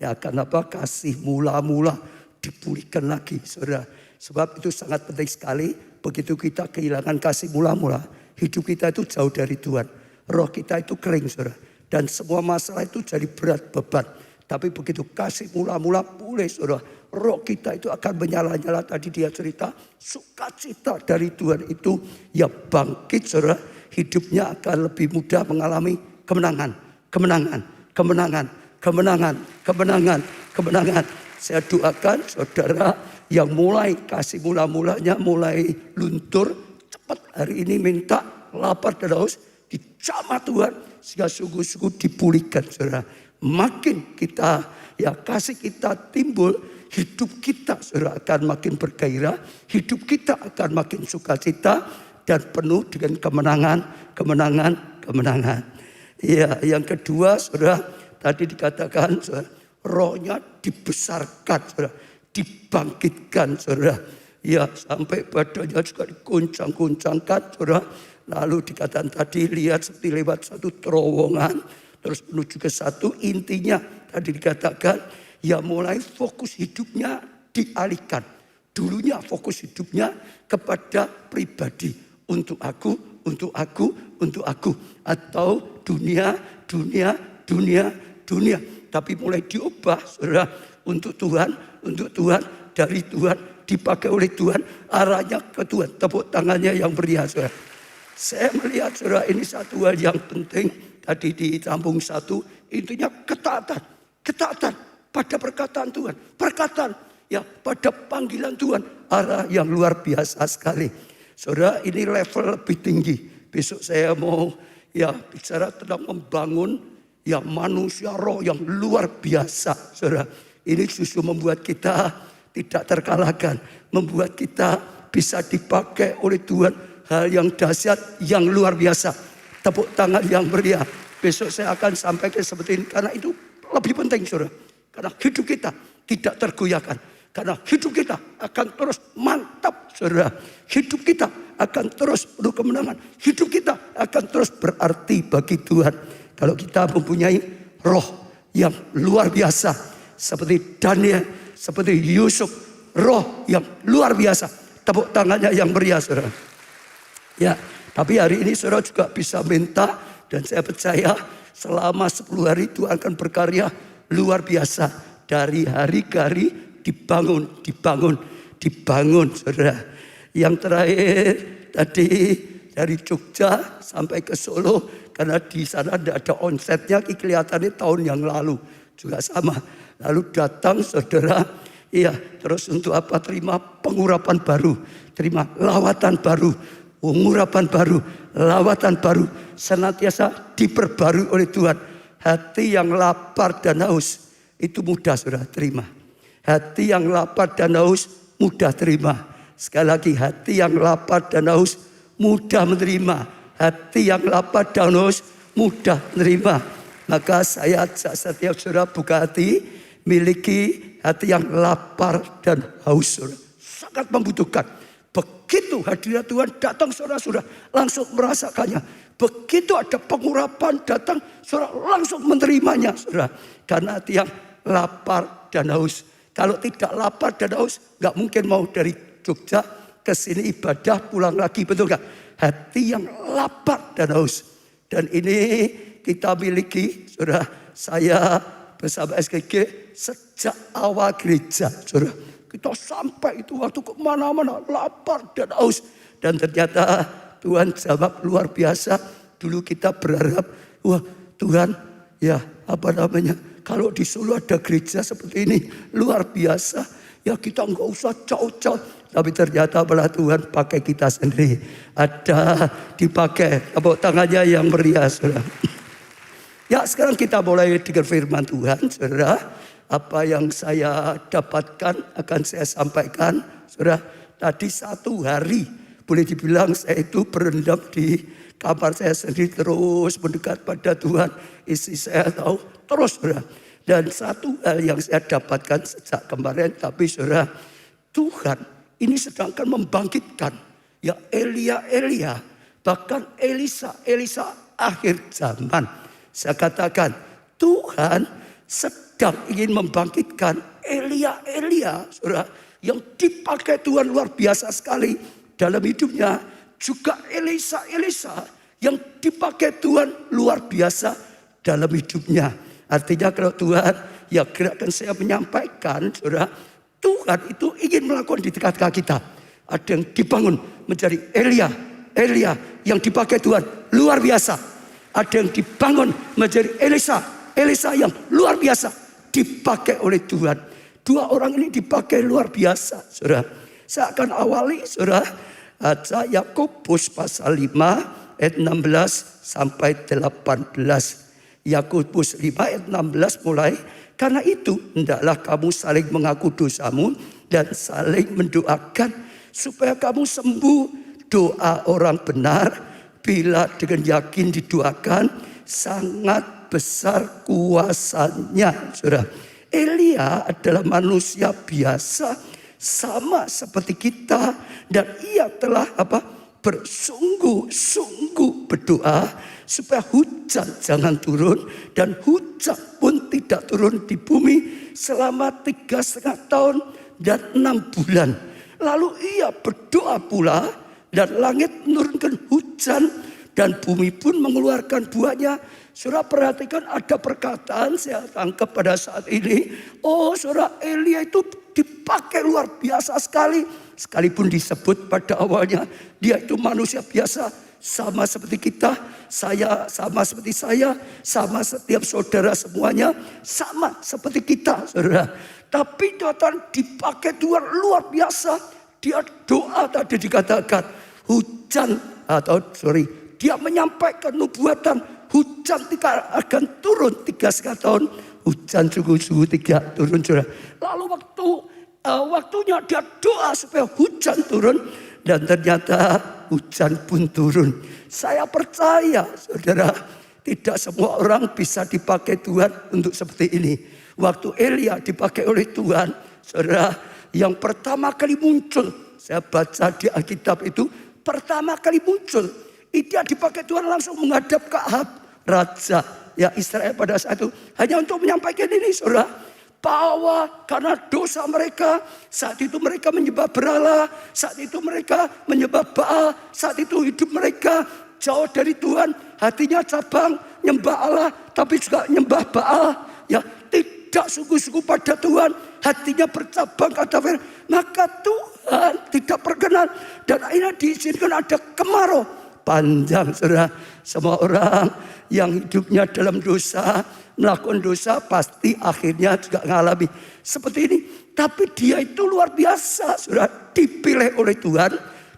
yang akan kasih mula-mula dipulihkan lagi, saudara. Sebab itu sangat penting sekali. Begitu kita kehilangan kasih mula-mula, hidup kita itu jauh dari Tuhan. Roh kita itu kering, saudara. Dan semua masalah itu jadi berat beban. Tapi begitu kasih mula-mula pulih, saudara, roh kita itu akan menyala-nyala. Tadi dia cerita, sukacita dari Tuhan itu ya bangkit, saudara. Hidupnya akan lebih mudah mengalami kemenangan. Saya doakan saudara yang mulai kasih mula-mulanya mulai luntur, cepat hari ini minta lapar dan haus dijamah Tuhan sehingga sungguh-sungguh dipulihkan, saudara. Makin kita kasih kita timbul, hidup kita, saudara, akan makin bergairah, hidup kita akan makin sukacita, dan penuh dengan kemenangan. Ya, yang kedua, saudara, tadi dikatakan saudara, rohnya dibesarkan, saudara, dibangkitkan, saudara. Ya, sampai badannya juga diguncang-guncangkan, saudara. Lalu dikatakan tadi lihat seperti lewat satu terowongan, terus menuju ke satu. Intinya tadi dikatakan ya mulai fokus hidupnya dialihkan. Dulunya fokus hidupnya kepada pribadi, untuk aku, atau dunia. Tapi mulai diubah, saudara, untuk Tuhan, dari Tuhan, dipakai oleh Tuhan, arahnya ke Tuhan. Tepuk tangannya yang meriah, saudara. Saya melihat, saudara, ini satu hal yang penting. Tadi di Tambung 1, intinya ketaatan pada perkataan Tuhan, ya pada panggilan Tuhan, arah yang luar biasa sekali. Saudara, ini level lebih tinggi. Besok saya mau ya bicara tentang membangun ya manusia roh yang luar biasa. Saudara, ini justru membuat kita tidak terkalahkan, membuat kita bisa dipakai oleh Tuhan, hal yang dahsyat, yang luar biasa. Tepuk tangan yang meriah. Besok saya akan sampaikan seperti ini, karena itu lebih penting, saudara. Karena hidup kita tidak tergoyahkan. Karena hidup kita akan terus mantap, saudara. Hidup kita akan terus penuh kemenangan. Hidup kita akan terus berarti bagi Tuhan. Kalau kita mempunyai roh yang luar biasa. Seperti Daniel, seperti Yusuf. Roh yang luar biasa. Tepuk tangannya yang meriah, saudara. Ya, tapi hari ini saudara juga bisa minta. Dan saya percaya selama 10 hari Tuhan akan berkarya luar biasa. Dari hari ke hari dibangun, saudara. Yang terakhir tadi dari Jogja sampai ke Solo, karena di sana tidak ada onsetnya, kelihatannya tahun yang lalu juga sama. Lalu datang, saudara, iya, terus untuk apa? Terima pengurapan baru, terima lawatan baru, pengurapan baru, lawatan baru, senantiasa diperbarui oleh Tuhan. Hati yang lapar dan haus itu mudah, saudara, terima. Hati yang lapar dan haus mudah terima. Sekali lagi, hati yang lapar dan haus mudah menerima. Hati yang lapar dan haus mudah menerima. Maka saya ajak setiap saudara buka hati, miliki hati yang lapar dan haus, saudara. Sangat membutuhkan. Begitu hadirat Tuhan datang, saudara-saudara, langsung merasakannya. Begitu ada pengurapan datang, saudara langsung menerimanya, saudara. Karena hati yang lapar dan haus. Kalau tidak lapar dan haus, nggak mungkin mau dari Jogja ke sini ibadah pulang lagi, betul nggak? Hati yang lapar dan haus. Dan ini kita miliki, saudara. Saya bersama SKG sejak awal gereja, saudara. Kita sampai itu waktu kemana-mana lapar dan haus. Dan ternyata Tuhan jawab luar biasa. Dulu kita berharap, wah Tuhan, ya apa namanya? Kalau di Solo ada gereja seperti ini, luar biasa. Ya kita nggak usah jauh-jauh. Tapi ternyata malah Tuhan pakai kita sendiri. Ada dipakai. Tepuk tangannya yang meriah, saudara. Ya sekarang kita mulai dengan firman Tuhan, saudara. Apa yang saya dapatkan akan saya sampaikan, saudara. Tadi 1 hari, boleh dibilang saya itu berendam di kamar saya sendiri, terus mendekat pada Tuhan. Istri saya tahu, terus, saudara. Dan satu hal yang saya dapatkan sejak kemarin, tapi saudara, Tuhan ini sedangkan membangkitkan ya Elia, bahkan Elisa akhir zaman. Saya katakan Tuhan sedang ingin membangkitkan Elia, saudara, yang dipakai Tuhan luar biasa sekali dalam hidupnya. Juga Elisa yang dipakai Tuhan luar biasa dalam hidupnya. Artinya kalau Tuhan ya gerakkan saya menyampaikan, saudara, Tuhan itu ingin melakukan di tengah-tengah kita. Ada yang dibangun menjadi Elia yang dipakai Tuhan luar biasa. Ada yang dibangun menjadi Elisa yang luar biasa dipakai oleh Tuhan. 2 orang ini dipakai luar biasa, saudara. Saya akan awali, saudara, baca Yakobus pasal 5 ayat 16 sampai 18. Yakobus 5 ayat 16 mulai. Karena itu hendaklah kamu saling mengaku dosamu dan saling mendoakan supaya kamu sembuh doa orang benar bila dengan yakin didoakan sangat besar kuasanya. Saudara, Elia adalah manusia biasa sama seperti kita, dan ia telah bersungguh-sungguh berdoa supaya hujan jangan turun, dan hujan pun tidak turun di bumi selama 3,5 tahun dan 6 bulan. Lalu ia berdoa pula dan langit menurunkan hujan dan bumi pun mengeluarkan buahnya. Saudara perhatikan, ada perkataan saya tangkap pada saat ini. Oh saudara, Elia itu dipakai luar biasa sekali. Sekalipun disebut pada awalnya dia itu manusia biasa, sama seperti kita, saya sama seperti saya, sama setiap saudara semuanya, sama seperti kita saudara. Tapi Tuhan dipakai Tuhan luar biasa. Dia doa tadi dikatakan hujan dia menyampaikan nubuatan hujan akan turun 3,5 tahun. Hujan sungguh-sungguh tidak turun saudara. Lalu waktunya dia doa supaya hujan turun, dan ternyata hujan pun turun. Saya percaya saudara, tidak semua orang bisa dipakai Tuhan untuk seperti ini. Waktu Elia dipakai oleh Tuhan, saudara, yang pertama kali muncul, saya baca di Alkitab itu, pertama kali muncul, dia dipakai Tuhan langsung menghadap ke Ahab, raja ya Israel pada saat itu, hanya untuk menyampaikan ini saudara, bahwa karena dosa mereka, saat itu mereka menyembah berhala, saat itu mereka menyembah Baal, saat itu hidup mereka jauh dari Tuhan, hatinya cabang, nyembah Allah tapi juga nyembah Baal, ya tidak sungguh-sungguh pada Tuhan, hatinya bercabang kata Firman, maka Tuhan tidak berkenan, dan akhirnya diizinkan ada kemarau panjang saudara. Semua orang yang hidupnya dalam dosa, melakukan dosa, pasti akhirnya juga mengalami seperti ini. Tapi dia itu luar biasa saudara, dipilih oleh Tuhan.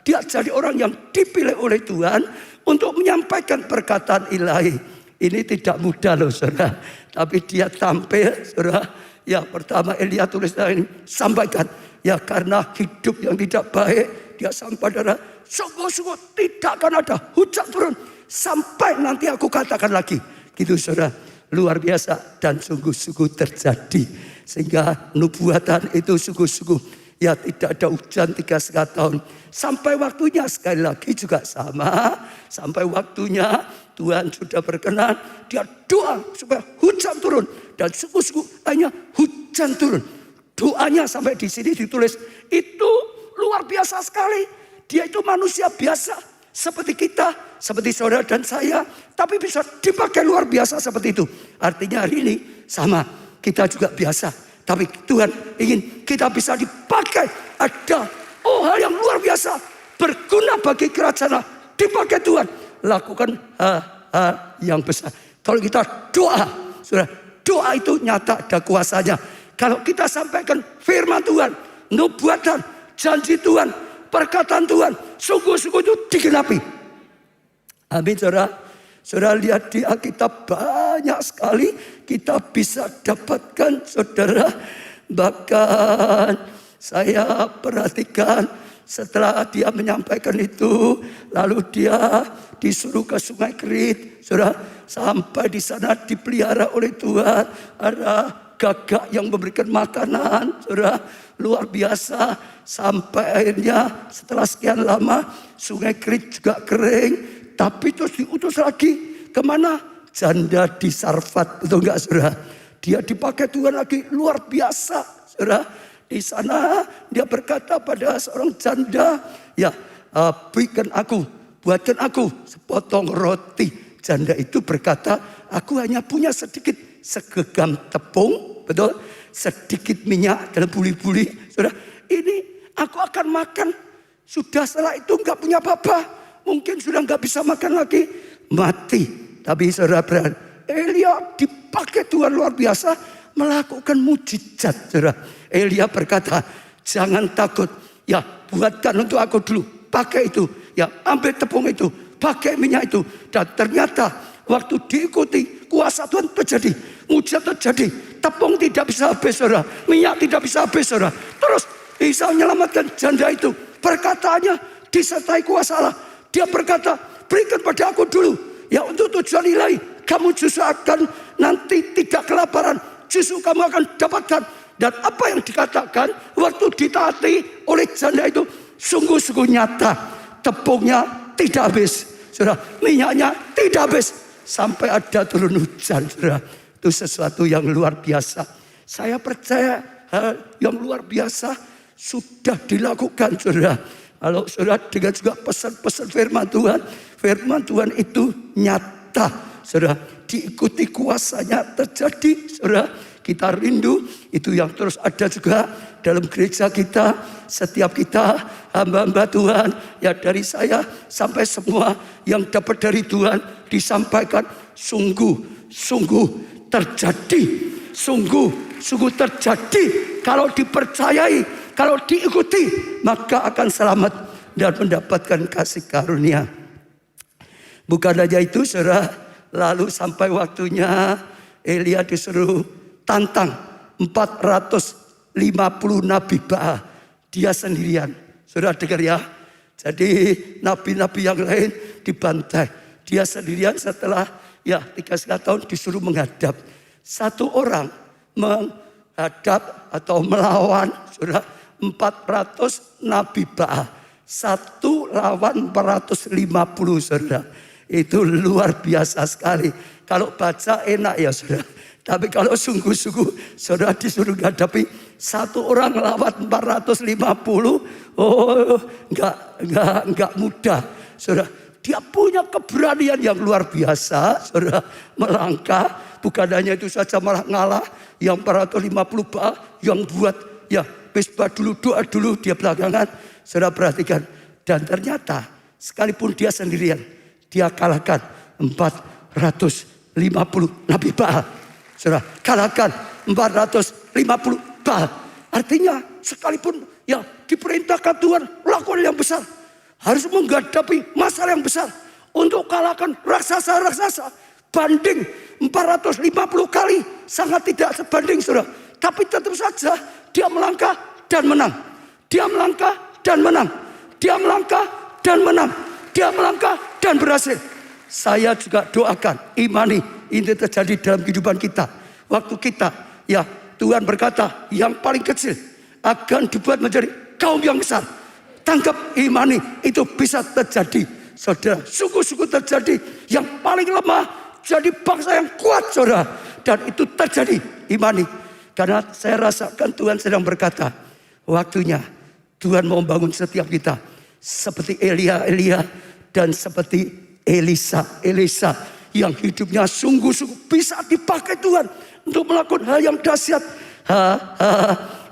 Dia jadi orang yang dipilih oleh Tuhan untuk menyampaikan perkataan ilahi. Ini tidak mudah loh saudara. Tapi dia tampil saudara. Ya pertama Elia tulis ini, sampaikan. Ya karena hidup yang tidak baik, dia sampai saudara, sungguh-sungguh tidak akan ada hujan turun sampai nanti aku katakan lagi. Gitu saudara, luar biasa dan sungguh-sungguh terjadi. Sehingga nubuatan itu sungguh-sungguh, ya tidak ada hujan 3,5 tahun. Sampai waktunya sekali lagi juga sama. Sampai waktunya Tuhan sudah berkenan, dia doa supaya hujan turun. Dan sungguh-sungguh hanya hujan turun. Doanya sampai di sini ditulis, itu luar biasa sekali. Dia itu manusia biasa seperti kita, seperti saudara dan saya, tapi bisa dipakai luar biasa seperti itu. Artinya hari ini sama, kita juga biasa, tapi Tuhan ingin kita bisa dipakai. Ada hal yang luar biasa, berguna bagi kerajaan, dipakai Tuhan, lakukan hal yang besar. Kalau kita doa, saudara, doa itu nyata ada kuasanya. Kalau kita sampaikan firman Tuhan, nubuatan, janji Tuhan, perkataan Tuhan, sungguh-sungguh itu digenapi. Amin saudara. Saudara lihat di Alkitab banyak sekali kita bisa dapatkan saudara. Bahkan saya perhatikan setelah dia menyampaikan itu, lalu dia disuruh ke Sungai Kerit, saudara, sampai di sana dipelihara oleh Tuhan. Ada gagak yang memberikan makanan, saudara, luar biasa. Sampai akhirnya setelah sekian lama Sungai Kerit juga kering. Tapi terus diutus lagi kemana? Janda di Sarfat, betul enggak saudara? Dia dipakai Tuhan lagi luar biasa, saudara. Di sana dia berkata pada seorang janda, ya buatkan aku sepotong roti. Janda itu berkata, aku hanya punya sedikit segenggam tepung, betul? Sedikit minyak dalam buli-buli, saudara. Ini aku akan makan. Sudah setelah itu enggak punya apa-apa. Mungkin sudah enggak bisa makan lagi, mati. Tapi saudara, Elia dipakai Tuhan luar biasa melakukan mujizat, saudara. Elia berkata, jangan takut, ya buatkan untuk aku dulu, pakai itu, ya ambil tepung itu, pakai minyak itu. Dan ternyata waktu diikuti kuasa Tuhan terjadi, mujizat terjadi. Tepung tidak bisa habis, saudara, minyak tidak bisa habis, saudara. Terus bisa menyelamatkan janda itu. Perkataannya disertai kuasa Allah. Dia berkata, berikan pada aku dulu. Ya untuk tujuan ilahi. Kamu justru akan nanti tidak kelaparan. Justru kamu akan dapatkan. Dan apa yang dikatakan waktu ditaati oleh janda itu sungguh-sungguh nyata. Tepungnya tidak habis. Saudara, minyaknya tidak habis. Sampai ada turun hujan. Saudara, itu sesuatu yang luar biasa. Saya percaya hal yang luar biasa sudah dilakukan, saudara. Kalau saudara dengan juga pesan-pesan firman Tuhan itu nyata, saudara. Diikuti kuasanya terjadi, saudara. Kita rindu, itu yang terus ada juga dalam gereja kita. Setiap kita hamba-hamba Tuhan, ya dari saya sampai semua yang dapat dari Tuhan disampaikan sungguh terjadi. Sungguh terjadi. Kalau dipercayai, kalau diikuti, maka akan selamat dan mendapatkan kasih karunia. Bukan saja itu, saudara. Lalu sampai waktunya Elia disuruh tantang 450 nabi Baal. Dia sendirian. Saudara dengar ya. Jadi nabi-nabi yang lain dibantai. Dia sendirian setelah 3,5 tahun disuruh menghadap. Satu orang menghadap atau melawan, saudara, 400 nabi Baal. 1 lawan 450, saudara. Itu luar biasa sekali. Kalau baca enak ya, saudara. Tapi kalau sungguh-sungguh saudara disuruh menghadapi satu orang lawan 450, enggak mudah, saudara. Dia punya keberanian yang luar biasa, saudara. Melangkah, bukan hanya itu saja, malah ngalah yang 450 Baal yang buat Misbah dulu, doa dulu, dia belakangan. Saudara perhatikan, dan ternyata sekalipun dia sendirian, dia kalahkan 450 nabi Baal. Saudara, kalahkan 450 Baal. Artinya sekalipun diperintahkan Tuhan lakukan yang besar, harus menghadapi masalah yang besar untuk kalahkan raksasa-raksasa. Banding 450 kali sangat tidak sebanding, saudara. Tapi tetap saja dia melangkah dan menang. Dia melangkah dan menang. Dia melangkah dan menang. Dia melangkah dan berhasil. Saya juga doakan, imani ini terjadi dalam kehidupan kita. Waktu kita, Tuhan berkata yang paling kecil akan dibuat menjadi kaum yang besar. Tangkap, imani, itu bisa terjadi. Saudara, sungguh-sungguh terjadi. Yang paling lemah jadi bangsa yang kuat, saudara. Dan itu terjadi, imani. Karena saya rasakan Tuhan sedang berkata, waktunya Tuhan mau membangun setiap kita. Seperti Elia dan seperti Elisa yang hidupnya sungguh-sungguh bisa dipakai Tuhan untuk melakukan hal yang dahsyat,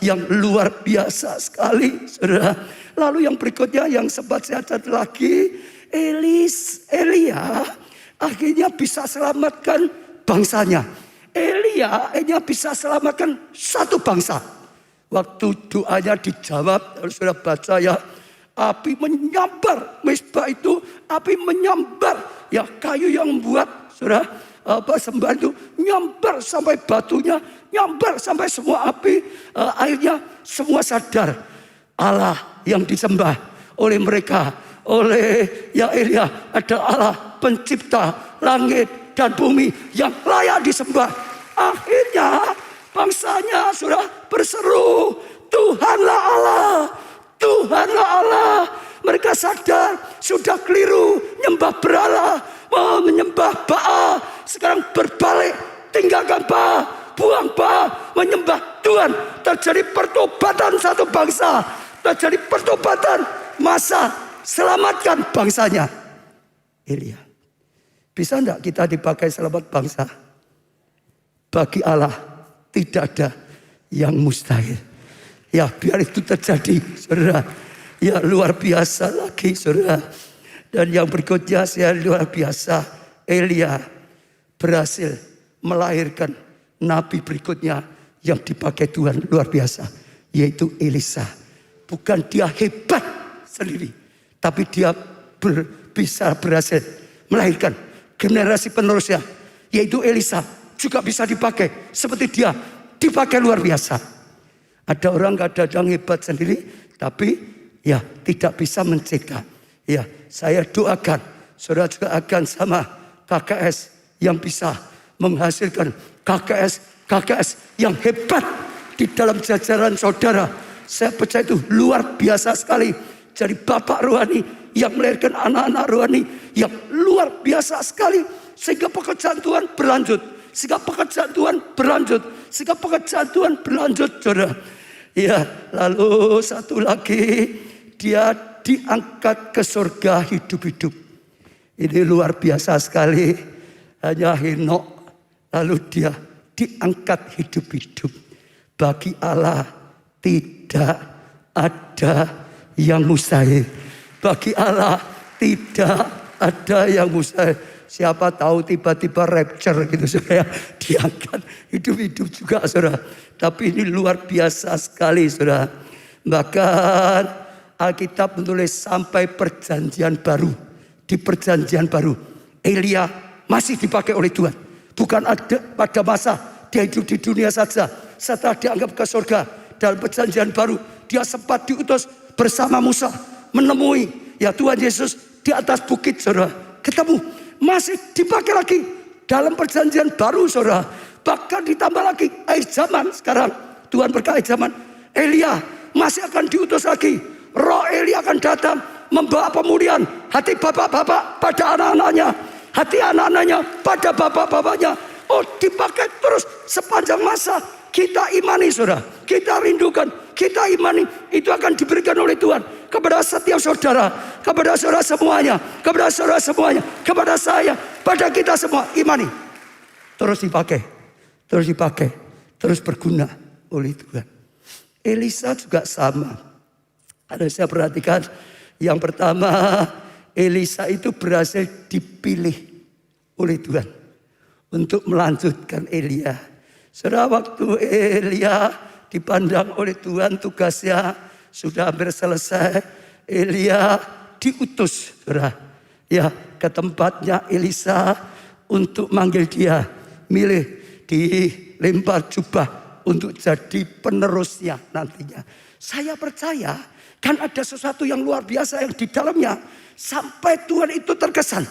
yang luar biasa sekali, saudara. Lalu yang berikutnya yang sempat saya catat lagi, Elia akhirnya bisa selamatkan bangsanya. Elia akhirnya bisa selamatkan satu bangsa. Waktu doanya dijawab, harus saudara baca ya. Api menyambar, Misbah itu api menyambar, kayu yang membuat, saudara, sembahan itu nyambar sampai batunya, nyambar sampai semua api. Akhirnya semua sadar Allah yang disembah oleh mereka, oleh Elia adalah Allah pencipta langit dan bumi yang layak disembah. Akhirnya bangsanya sudah berseru, Tuhanlah Allah, Tuhanlah Allah. Mereka sadar sudah keliru menyembah berhala, menyembah Baal. Sekarang berbalik, tinggalkan Baal, buang Baal, menyembah Tuhan. Terjadi pertobatan satu bangsa, terjadi pertobatan masa, selamatkan bangsanya. Elia, bisa enggak kita dipakai selamat bangsa? Bagi Allah tidak ada yang mustahil. Ya, biar itu terjadi, saudara. Ya, luar biasa lagi, saudara. Dan yang berikutnya saya luar biasa. Elia berhasil melahirkan nabi berikutnya yang dipakai Tuhan luar biasa, yaitu Elisa. Bukan dia hebat sendiri, tapi dia bisa berhasil melahirkan generasi penerusnya, yaitu Elisa. Juga bisa dipakai seperti dia, dipakai luar biasa. Ada orang kadang-kadang hebat sendiri, tapi tidak bisa mencegah. Ya, saya doakan saudara juga akan sama KKS yang bisa menghasilkan KKS yang hebat di dalam jajaran saudara. Saya percaya itu luar biasa sekali. Jadi bapak rohani yang melahirkan anak-anak rohani yang luar biasa sekali. Sehingga pekerjaan Tuhan berlanjut. Saudara. Ya, lalu satu lagi, dia diangkat ke surga hidup-hidup. Ini luar biasa sekali. Hanya Henok, lalu dia diangkat hidup-hidup. Bagi Allah tidak ada yang mustahil. Bagi Allah tidak ada yang mustahil. Siapa tahu tiba-tiba rapture gitu saudara, diangkat hidup-hidup juga saudara. Tapi ini luar biasa sekali saudara. Bahkan Alkitab menulis sampai perjanjian baru. Di perjanjian baru Elia masih dipakai oleh Tuhan. Bukan ada pada masa dia hidup di dunia saja. Setelah dianggap ke surga dalam perjanjian baru, dia sempat diutus bersama Musa menemui ya Tuhan Yesus di atas bukit saudara. Ketemu, masih dipakai lagi dalam perjanjian baru saudara. Bahkan ditambah lagi akhir zaman sekarang. Tuhan berkata zaman Elia masih akan diutus lagi. Roh Elia akan datang membawa pemulihan hati bapak-bapak pada anak-anaknya, hati anak-anaknya pada bapak-bapaknya. Oh, dipakai terus sepanjang masa. Kita imani saudara, kita rindukan, kita imani. Itu akan diberikan oleh Tuhan kepada setiap saudara, kepada saudara semuanya, kepada saudara semuanya, kepada saya, pada kita semua. Imani, terus dipakai, terus berguna oleh Tuhan. Elisa juga sama. Ada saya perhatikan, yang pertama Elisa itu berhasil dipilih oleh Tuhan untuk melanjutkan Elia. Saudara, waktu Elia dipandang oleh Tuhan tugasnya sudah hampir selesai, Elia diutus saudara, ya, ke tempatnya Elisa untuk manggil dia, milih, dilempar jubah untuk jadi penerusnya nantinya. Saya percaya kan ada sesuatu yang luar biasa yang di dalamnya sampai Tuhan itu terkesan.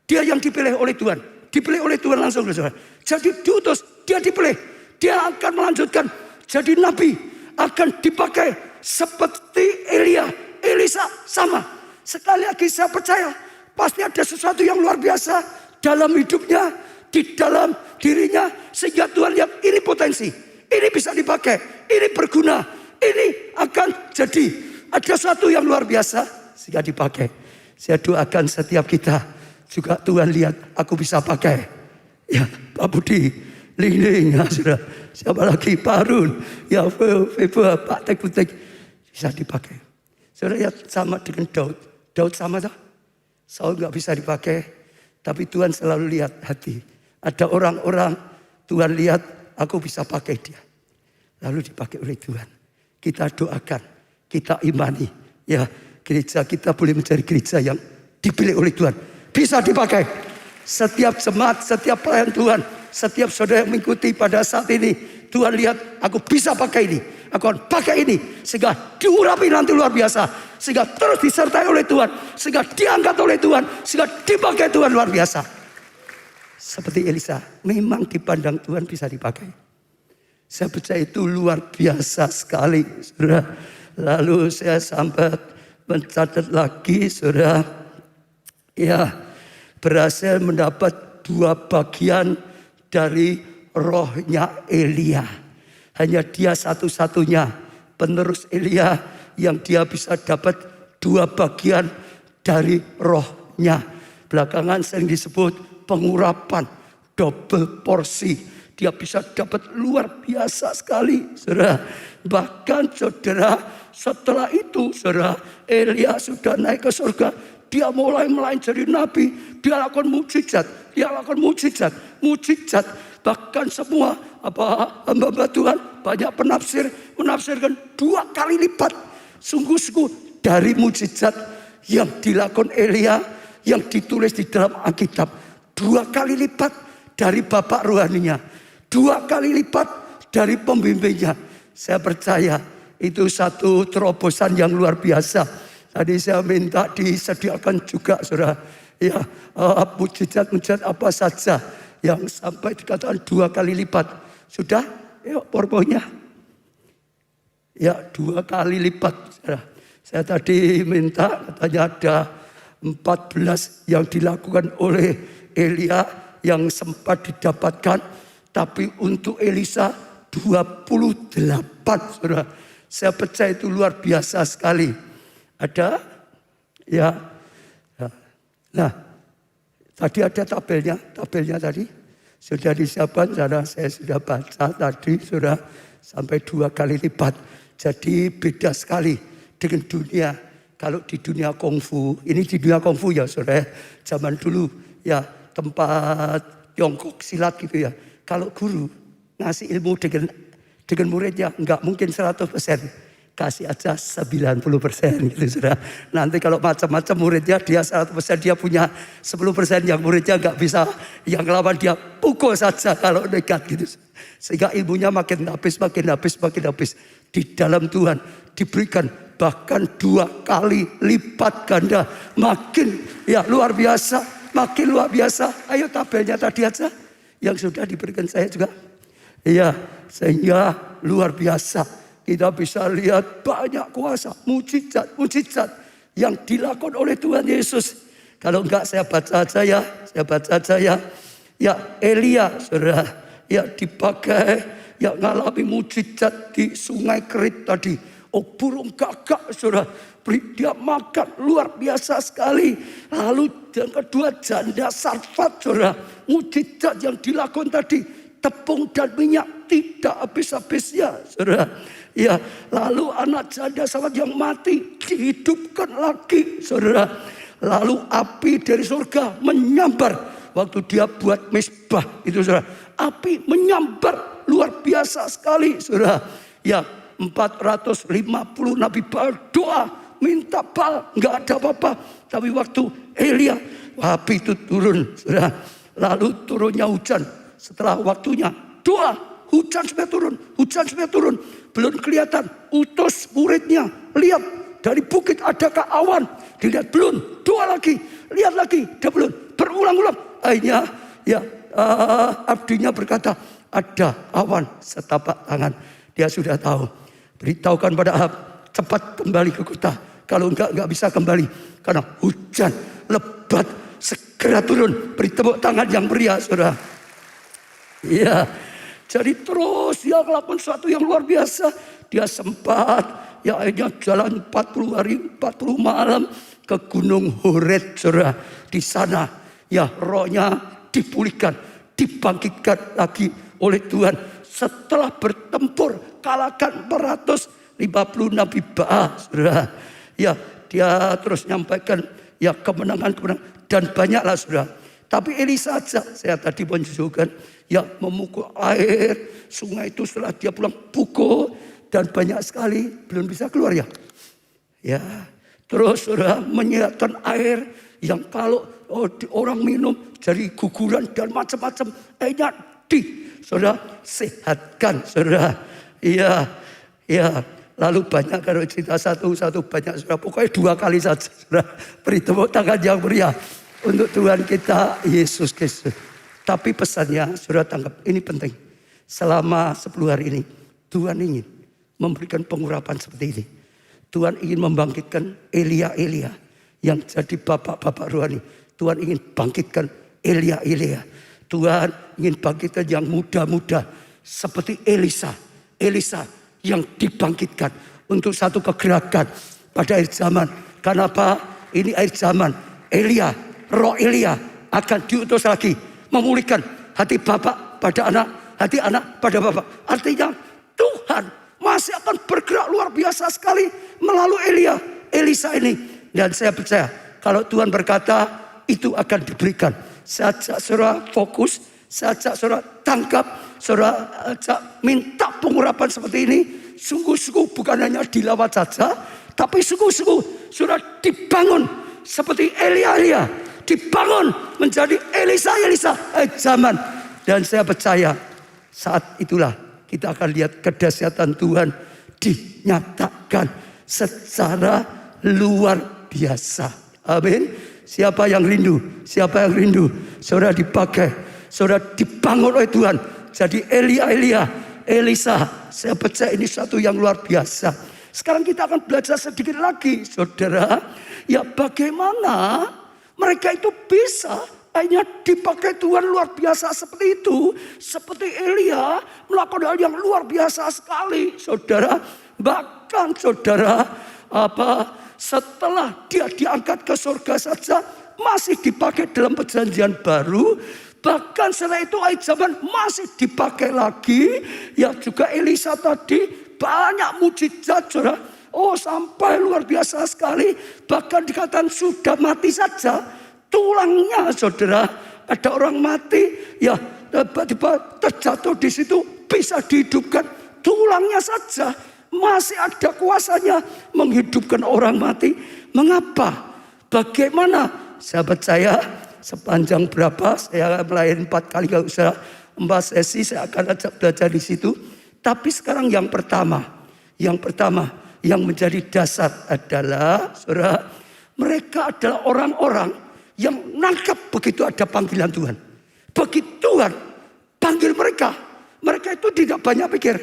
Dia yang dipilih oleh Tuhan. Dipilih oleh Tuhan langsung saudara. Jadi diutus, dia dipilih. Dia akan melanjutkan jadi nabi. Akan dipakai seperti Elia, Elisa sama. Sekali lagi saya percaya pasti ada sesuatu yang luar biasa dalam hidupnya, di dalam dirinya. Sehingga Tuhan lihat ini potensi, ini bisa dipakai, ini berguna, ini akan jadi ada sesuatu yang luar biasa sehingga dipakai. Saya doakan setiap kita juga Tuhan lihat aku bisa pakai. Ya, Pak Budi, Ling, ya, sudah. Siapa lagi, Pak Harun, ya, Feba, Pak Tek bisa dipakai. Saudara lihat sama dengan Daud. Daud sama tak? Saul nggak bisa dipakai, tapi Tuhan selalu lihat hati. Ada orang-orang Tuhan lihat aku bisa pakai dia, lalu dipakai oleh Tuhan. Kita doakan, kita imani, ya, gereja kita boleh mencari gereja yang dipilih oleh Tuhan. Bisa dipakai. Setiap jemaat, setiap pelayan Tuhan, setiap saudara yang mengikuti pada saat ini, Tuhan lihat aku bisa pakai ini, aku akan pakai ini, sehingga diurapi nanti luar biasa, sehingga terus disertai oleh Tuhan, sehingga diangkat oleh Tuhan, sehingga dipakai Tuhan luar biasa. Seperti Elisa, memang dipandang Tuhan bisa dipakai. Saya percaya itu luar biasa sekali, saudara. Lalu saya sampai mencatat lagi, saudara, ya, berhasil mendapat 2 bagian dari rohnya Elia. Hanya dia satu-satunya penerus Elia yang dia bisa dapat 2 bagian dari rohnya. Belakangan sering disebut pengurapan, double porsi. Dia bisa dapat luar biasa sekali, saudara. Bahkan saudara, setelah itu saudara, Elia sudah naik ke surga. Dia mulai jadi nabi. Dia lakukan mujizat. Mujizat. Bahkan semua hamba-hamba Tuhan, banyak penafsir menafsirkan 2 kali lipat. Sungguh-sungguh dari mujizat yang dilakukan Elia, yang ditulis di dalam Alkitab. 2 kali lipat dari bapak rohaninya. 2 kali lipat dari pembimbingnya. Saya percaya itu satu terobosan yang luar biasa. Tadi saya minta disediakan juga saudara. Ya, mujizat apa saja yang sampai dikatakan 2 kali lipat. Sudah? Yuk PowerPoint-nya. Ya, 2 kali lipat saudara. Saya tadi minta katanya ada 14 yang dilakukan oleh Elia yang sempat didapatkan. Tapi untuk Elisa 28 saudara. Saya percaya itu luar biasa sekali. Ada? Ya. Nah, tadi ada tabelnya tadi. Sudah disiapkan, saya sudah baca tadi, sudah sampai 2 kali lipat. Jadi beda sekali dengan dunia. Kalau di dunia kungfu, ini di dunia kungfu ya saudara. Zaman dulu ya tempat Tiongkok silat gitu ya. Kalau guru ngasih ilmu dengan muridnya enggak mungkin 100%. Kasih aja 90% gitu saudara. Nanti kalau macam-macam muridnya dia 100% dia punya 10% yang muridnya enggak bisa. Yang lawan dia pukul saja kalau nekat gitu. Sehingga ilmunya makin habis. Di dalam Tuhan diberikan bahkan 2 kali lipat ganda. Makin ya luar biasa. Makin luar biasa. Ayo tabelnya tadi aja. Yang sudah diberikan saya juga. Iya sehingga luar biasa. Kita bisa lihat banyak kuasa, mujizat yang dilakukan oleh Tuhan Yesus. Kalau enggak saya baca aja ya. Ya Elia saudara, ya dipakai, ya ngalami mujizat di sungai Kerit tadi. Oh burung gagak saudara, beri dia makan luar biasa sekali. Lalu yang kedua janda Sarfat saudara, mujizat yang dilakukan tadi. Tepung dan minyak tidak habis-habisnya saudara. Ya, lalu anak janda Sarfat yang mati dihidupkan lagi, saudara. Lalu api dari surga menyambar waktu dia buat mezbah itu, saudara. Api menyambar luar biasa sekali, saudara. Ya, 450 nabi Baal doa minta Baal nggak ada apa-apa. Tapi waktu Elia api itu turun, saudara. Lalu turunnya hujan setelah waktunya doa hujan supaya turun. Belum kelihatan, utus muridnya. Lihat, dari bukit adakah awan? Dilihat, belum. Doa lagi, lihat lagi, dia belum. Berulang-ulang. Akhirnya, ya abdinya berkata, ada awan setapak tangan. Dia sudah tahu. Beritahukan pada Ahab, cepat kembali ke kota. Kalau enggak bisa kembali. Karena hujan lebat segera turun. Beri tepuk tangan yang meriah, saudara. Ya. Jadi terus dia melakukan sesuatu yang luar biasa. Dia sempat ya akhirnya jalan 40 hari 40 malam ke Gunung Horeb, saudara. Di sana ya rohnya dipulihkan, dibangkitkan lagi oleh Tuhan. Setelah bertempur kalahkan 450 nabi Baal, saudara. Ya dia terus nyampaikan ya kemenangan dan banyaklah, saudara. Tapi Elisa saja, saya tadi menunjukkan, ya memukul air, sungai itu setelah dia pulang pukul, dan banyak sekali belum bisa keluar ya. Ya, terus saudara menyiapkan air yang kalau orang minum jadi guguran dan macam-macam, airnya saudara sehatkan, saudara. Iya. Lalu banyak kalau cerita satu banyak, saudara. Pokoknya 2 kali saja, saudara. Beri tepuk tangan yang meriah untuk Tuhan kita Yesus Kristus. Tapi pesannya saudara tangkap, ini penting. Selama 10 hari ini Tuhan ingin memberikan pengurapan seperti ini. Tuhan ingin membangkitkan Elia yang jadi bapak-bapak rohani. Tuhan ingin bangkitkan Elia. Tuhan ingin bangkitkan yang muda-muda seperti Elisa yang dibangkitkan untuk satu kegerakan pada akhir zaman. Kenapa? Ini akhir zaman. Roh Elia akan diutus lagi memulihkan hati bapak pada anak, hati anak pada bapak. Artinya Tuhan masih akan bergerak luar biasa sekali melalui Elisa ini. Dan saya percaya kalau Tuhan berkata itu akan diberikan. Saya ajak saudara fokus, saya ajak saudara tangkap, saudara ajak minta pengurapan seperti ini. Sungguh-sungguh bukan hanya dilawat saja, tapi sungguh-sungguh saudara dibangun seperti Elia. Dibangun menjadi Elisa zaman. Dan saya percaya saat itulah kita akan lihat kedahsyatan Tuhan dinyatakan secara luar biasa. Amin. Siapa yang rindu? Siapa yang rindu? Saudara dipakai, saudara dibangun oleh Tuhan. Jadi Elia, Elisa. Saya percaya ini satu yang luar biasa. Sekarang kita akan belajar sedikit lagi, saudara. Ya bagaimana mereka itu bisa hanya dipakai Tuhan luar biasa seperti itu. Seperti Elia melakukan hal yang luar biasa sekali, saudara. Bahkan saudara, setelah dia diangkat ke surga saja masih dipakai dalam perjanjian baru. Bahkan setelah itu akhir zaman masih dipakai lagi. Ya juga Elisa tadi banyak mujizat, saudara. Oh sampai luar biasa sekali. Bahkan dikatakan sudah mati saja tulangnya, saudara. Ada orang mati, ya tiba-tiba terjatuh di situ bisa dihidupkan. Tulangnya saja masih ada kuasanya menghidupkan orang mati. Mengapa? Bagaimana? Sahabat saya, sepanjang berapa? Saya melayani 4 kali, kalau usah 4 sesi saya akan ajak belajar di situ. Tapi sekarang yang pertama yang menjadi dasar adalah, saudara, mereka adalah orang-orang yang nangkap begitu ada panggilan Tuhan. Begitu Tuhan panggil mereka, mereka itu tidak banyak pikir.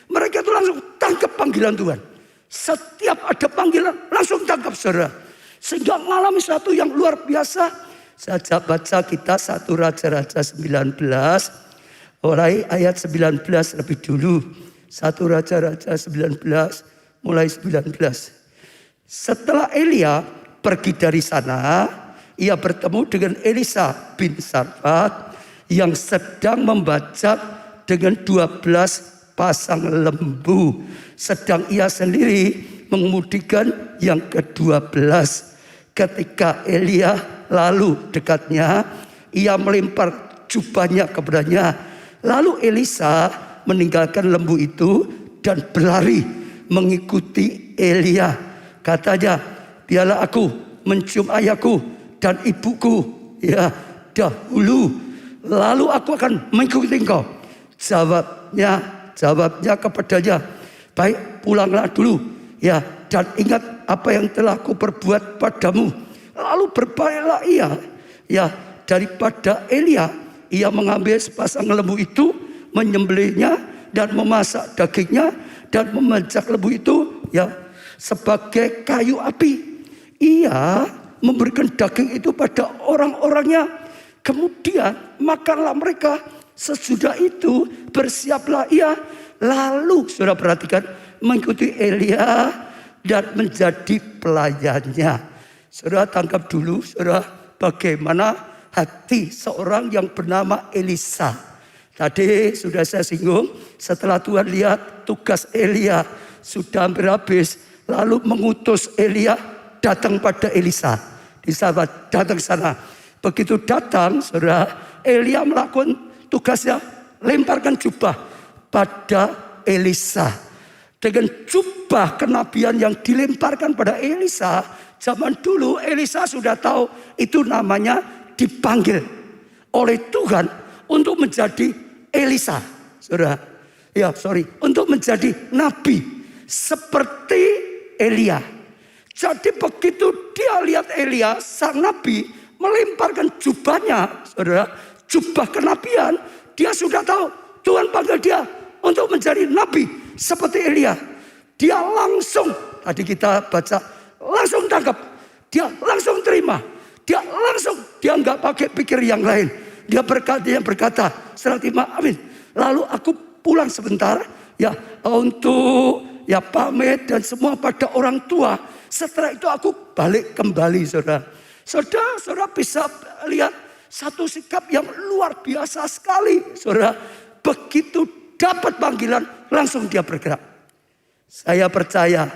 Mereka itu langsung tangkap panggilan Tuhan. Setiap ada panggilan langsung tangkap, saudara. Sehingga mengalami satu yang luar biasa. Saya baca kita 1 Raja-Raja 19. Mulai ayat 19 lebih dulu. 1 Raja-Raja 19 mulai 19. Setelah Elia pergi dari sana, ia bertemu dengan Elisa bin Safat yang sedang membajak dengan 12 pasang lembu. Sedang ia sendiri mengemudikan yang ke-12. Ketika Elia lalu dekatnya, ia melempar jubahnya kepadanya. Lalu Elisa meninggalkan lembu itu dan berlari mengikuti Elia. Katanya, biarlah aku mencium ayahku dan ibuku ya dahulu, lalu aku akan mengikuti engkau. Jawabnya kepadanya, baik, pulanglah dulu ya, dan ingat apa yang telah aku perbuat padamu. Lalu berbaliklah ia ya daripada Elia. Ia mengambil sepasang lembu itu, menyembelihnya dan memasak dagingnya dan memajak lembu itu ya sebagai kayu api. Ia memberikan daging itu pada orang-orangnya. Kemudian makanlah mereka. Sesudah itu bersiaplah ia. Lalu saudara perhatikan, mengikuti Elia dan menjadi pelayannya. Saudara tangkap dulu, saudara, bagaimana hati seorang yang bernama Elisa. Tadi sudah saya singgung, setelah Tuhan lihat tugas Elia sudah hampir habis, lalu mengutus Elia datang pada Elisa. Di sahabat datang sana. Begitu datang, saudara, Elia melakukan tugasnya, lemparkan jubah pada Elisa. Dengan jubah kenabian yang dilemparkan pada Elisa, zaman dulu Elisa sudah tahu itu namanya dipanggil oleh Tuhan untuk menjadi Elisa, saudara. Untuk menjadi nabi seperti Elia. Jadi begitu dia lihat Elia, sang nabi, melemparkan jubahnya, saudara, jubah kenabian, dia sudah tahu Tuhan panggil dia untuk menjadi nabi seperti Elia. Dia langsung, tadi kita baca, langsung tangkap, dia langsung terima, dia nggak pakai pikir yang lain. Dia berkata, setelah terima, amin. Lalu aku pulang sebentar, ya untuk ya pamit dan semua pada orang tua. Setelah itu aku balik kembali, saudara. Saudara bisa lihat satu sikap yang luar biasa sekali, saudara. Begitu dapat panggilan, langsung dia bergerak. Saya percaya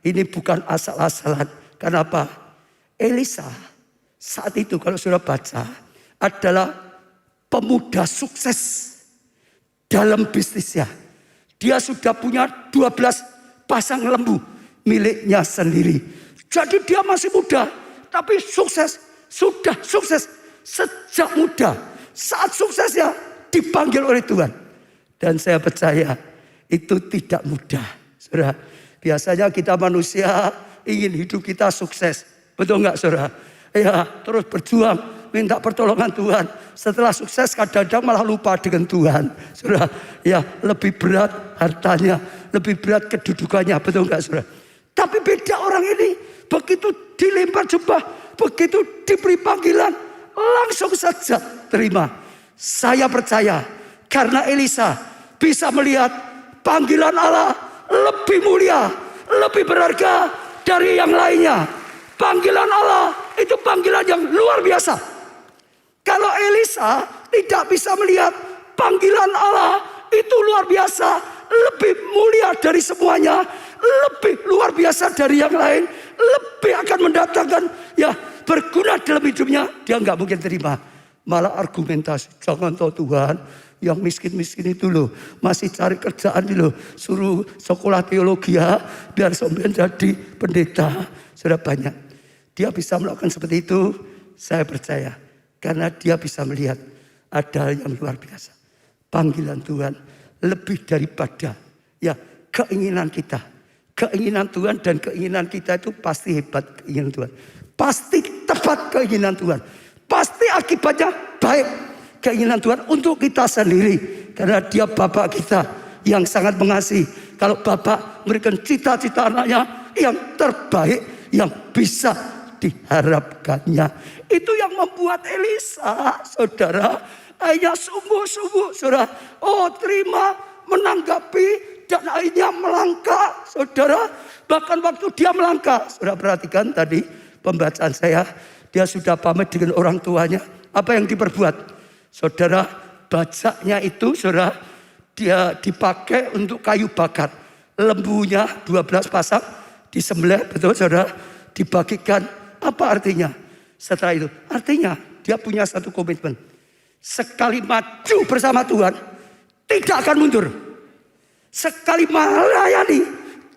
ini bukan asal-asalan. Kenapa? Elisa saat itu kalau saudara baca adalah pemuda sukses dalam bisnisnya. Dia sudah punya 12 pasang lembu miliknya sendiri. Jadi dia masih muda, tapi sukses. Sudah sukses sejak muda. Saat suksesnya dipanggil oleh Tuhan. Dan saya percaya itu tidak mudah. Saudara, biasanya kita manusia ingin hidup kita sukses. Betul nggak saudara? Ya, terus berjuang, minta pertolongan Tuhan. Setelah sukses kadang-kadang malah lupa dengan Tuhan. Saudara, ya lebih berat hartanya, lebih berat kedudukannya. Betul nggak saudara? Tapi beda orang ini, begitu dilempar jubah, begitu diberi panggilan, langsung saja terima. Saya percaya karena Elisa bisa melihat panggilan Allah lebih mulia, lebih berharga dari yang lainnya. Panggilan Allah itu panggilan yang luar biasa. Kalau Elisa tidak bisa melihat panggilan Allah itu luar biasa, lebih mulia dari semuanya, lebih luar biasa dari yang lain, lebih akan mendatangkan ya berguna dalam hidupnya, dia nggak mungkin terima. Malah argumentasi, jangan tahu Tuhan, yang miskin-miskin itu loh, masih cari kerjaan loh, suruh sekolah teologi ya, biar sampai jadi pendeta. Sudah banyak, dia bisa melakukan seperti itu, saya percaya. Karena dia bisa melihat ada yang luar biasa. Panggilan Tuhan lebih daripada ya keinginan kita. Keinginan Tuhan dan keinginan kita itu pasti hebat keinginan Tuhan. Pasti tepat keinginan Tuhan. Pasti akibatnya baik keinginan Tuhan untuk kita sendiri. Karena dia Bapa kita yang sangat mengasihi. Kalau Bapa memberikan cita-cita anaknya yang terbaik, yang bisa diharapkannya. Itu yang membuat Elisa, saudara, akhirnya sungguh-sungguh, saudara. Oh, terima, menanggapi, dan akhirnya melangkah, saudara. Bahkan waktu dia melangkah, saudara perhatikan tadi pembacaan saya, dia sudah pamit dengan orang tuanya. Apa yang diperbuat? Saudara, bajanya itu, saudara, dia dipakai untuk kayu bakar. Lembunya 12 pasang, disembelih, betul saudara, dibagikan. Apa artinya? Setelah itu, artinya dia punya satu komitmen. Sekali maju bersama Tuhan, tidak akan mundur. Sekali melayani,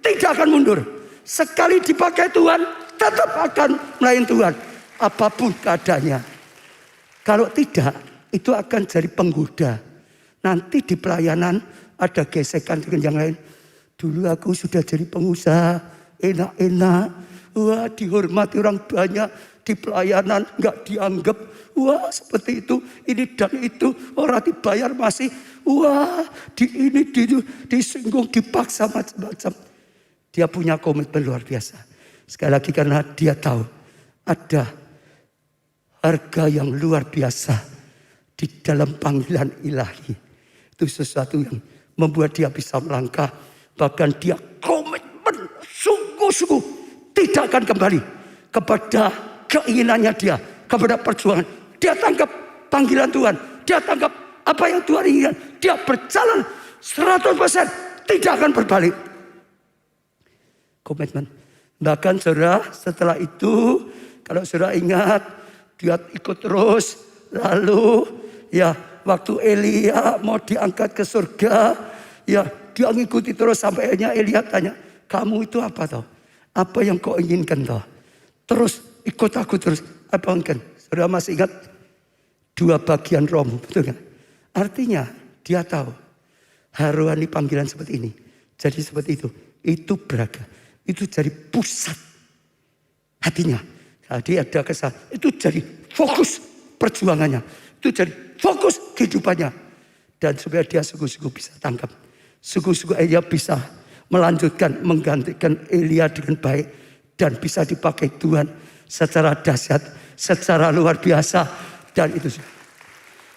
tidak akan mundur. Sekali dipakai Tuhan, tetap akan melayani Tuhan. Apapun keadaannya. Kalau tidak, itu akan jadi penggoda. Nanti di pelayanan ada gesekan dengan yang lain. Dulu aku sudah jadi pengusaha, enak-enak. Wah, dihormati orang banyak. Di pelayanan nggak dianggap. Wah, seperti itu, ini dan itu. Orang dibayar masih. Wah, di ini, di itu, disinggung, dipaksa macam-macam. Dia punya komitmen luar biasa. Sekali lagi karena dia tahu ada harga yang luar biasa di dalam panggilan ilahi. Itu sesuatu yang membuat dia bisa melangkah. Bahkan dia komitmen sungguh-sungguh tidak akan kembali kepada keinginannya dia, kepada perjuangan. Dia tangkap panggilan Tuhan. Dia tangkap apa yang Tuhan inginkan. Dia berjalan 100%, tidak akan berbalik. Komitmen. Bahkan saudara, setelah itu, kalau saudara ingat, dia ikut terus. Lalu ya waktu Elia mau diangkat ke surga, ya dia ngikuti terus sampai akhirnya Elia tanya, kamu itu apa toh? Apa yang kau inginkan toh? Terus ikut aku terus. Apa inginkan? Saudara masih ingat 2 bagian romo, betul kan? Artinya dia tahu haruani panggilan seperti ini. Jadi seperti itu. Itu beragam. Itu jadi pusat hatinya. Jadi ada kesan. Itu jadi fokus perjuangannya. Itu jadi fokus kehidupannya. Dan supaya dia sungguh-sungguh bisa tangkap. Sungguh-sungguh Elia bisa melanjutkan, menggantikan Elia dengan baik. Dan bisa dipakai Tuhan secara dahsyat, secara luar biasa. Dan itu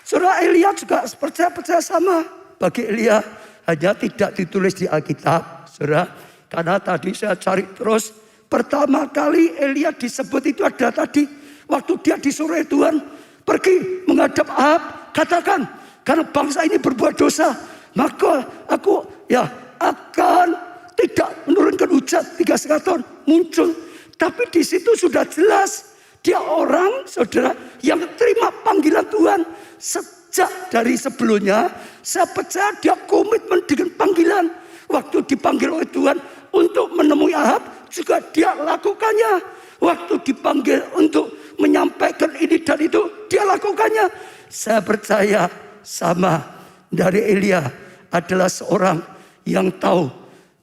saudara Elia juga percaya sama. Bagi Elia hanya tidak ditulis di Alkitab. Saudara, karena tadi saya cari terus. Pertama kali Elia disebut itu ada tadi. Waktu dia disuruh Tuhan pergi menghadap Ahab. Katakan, karena bangsa ini berbuat dosa. Maka aku ya akan tidak menurunkan hujan 3,5 tahun. Muncul. Tapi di situ sudah jelas. Dia orang saudara yang terima panggilan Tuhan. Sejak dari sebelumnya. Saya percaya dia komitmen dengan panggilan. Waktu dipanggil oleh Tuhan untuk menemui Ahab. Juga dia lakukannya. Waktu dipanggil untuk menyampaikan ini dan itu, dia lakukannya. Saya percaya sama dari Elia adalah seorang yang tahu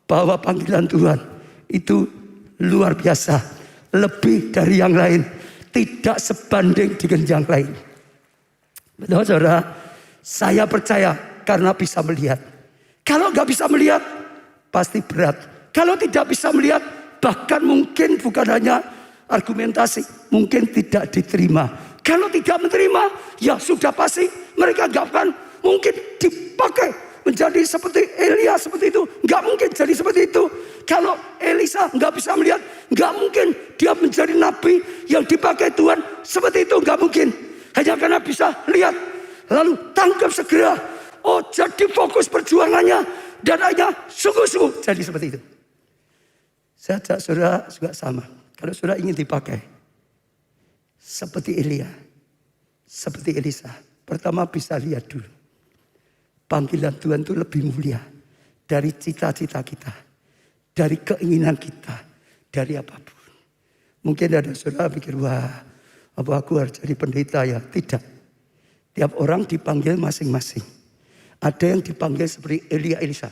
bahwa panggilan Tuhan itu luar biasa, lebih dari yang lain, tidak sebanding dengan yang lain. Betul saudara? Saya percaya karena bisa melihat. Kalau nggak bisa melihat, pasti berat. Kalau tidak bisa melihat, bahkan mungkin bukan hanya argumentasi, mungkin tidak diterima. Kalau tidak menerima, ya sudah pasti mereka nggak akan mungkin dipakai menjadi seperti Elia seperti itu. Nggak mungkin jadi seperti itu. Kalau Elisa nggak bisa melihat, nggak mungkin dia menjadi nabi yang dipakai Tuhan seperti itu. Nggak mungkin. Hanya karena bisa lihat, lalu tangkap segera. Oh, jadi fokus perjuangannya dan hanya sungguh-sungguh jadi seperti itu. Saya ajak saudara juga sama. Kalau saudara ingin dipakai seperti Elia, seperti Elisa, pertama bisa lihat dulu. Panggilan Tuhan itu lebih mulia dari cita-cita kita, dari keinginan kita, dari apapun. Mungkin ada saudara pikir, wah, apa aku harus jadi pendeta ya? Tidak. Tiap orang dipanggil masing-masing. Ada yang dipanggil seperti Elia, Elisa,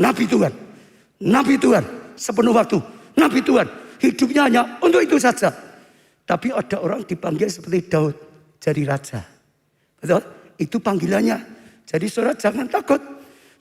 nabi Tuhan, sepenuh waktu, nabi Tuhan, hidupnya hanya untuk itu saja. Tapi ada orang dipanggil seperti Daud, jadi raja. Betul? Itu panggilannya. Jadi saudara jangan takut.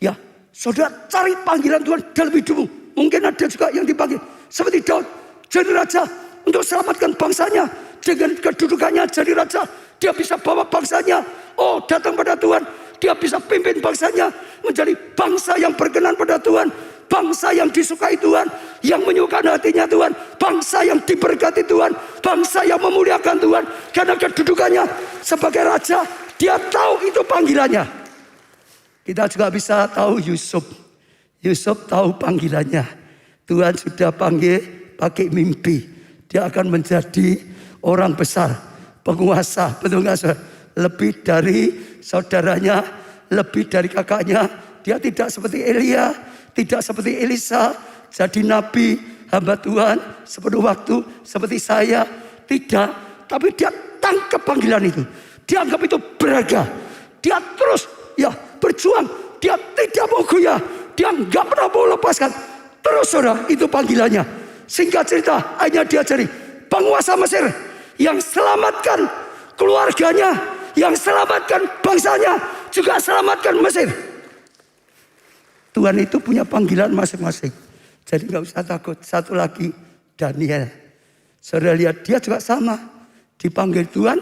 Ya, saudara cari panggilan Tuhan dalam hidupmu. Mungkin ada juga yang dipanggil seperti Daud, jadi raja untuk selamatkan bangsanya. Dengan kedudukannya jadi raja, dia bisa bawa bangsanya. Oh, datang pada Tuhan. Dia bisa pimpin bangsanya menjadi bangsa yang berkenan pada Tuhan. Bangsa yang disukai Tuhan, yang menyukai hatinya Tuhan. Bangsa yang diberkati Tuhan. Bangsa yang memuliakan Tuhan. Karena kedudukannya sebagai raja, dia tahu itu panggilannya. Kita juga bisa tahu Yusuf. Yusuf tahu panggilannya. Tuhan sudah panggil pakai mimpi. Dia akan menjadi orang besar, penguasa. Betul nggak saudara? Lebih dari saudaranya, lebih dari kakaknya. Dia tidak seperti Elia, tidak seperti Elisa, jadi nabi, hamba Tuhan sepenuh waktu seperti saya. Tidak, tapi dia tangkap panggilan itu. Dia anggap itu berharga. Dia terus berjuang. Dia tidak mau goyah. Dia nggak pernah mau lepaskan. Terus saudara, itu panggilannya. Singkat cerita, hanya diajari penguasa Mesir yang selamatkan keluarganya, yang selamatkan bangsanya, juga selamatkan Mesir. Tuhan itu punya panggilan masing-masing. Jadi nggak usah takut. Satu lagi, Daniel. Saudara lihat, dia juga sama. Dipanggil Tuhan,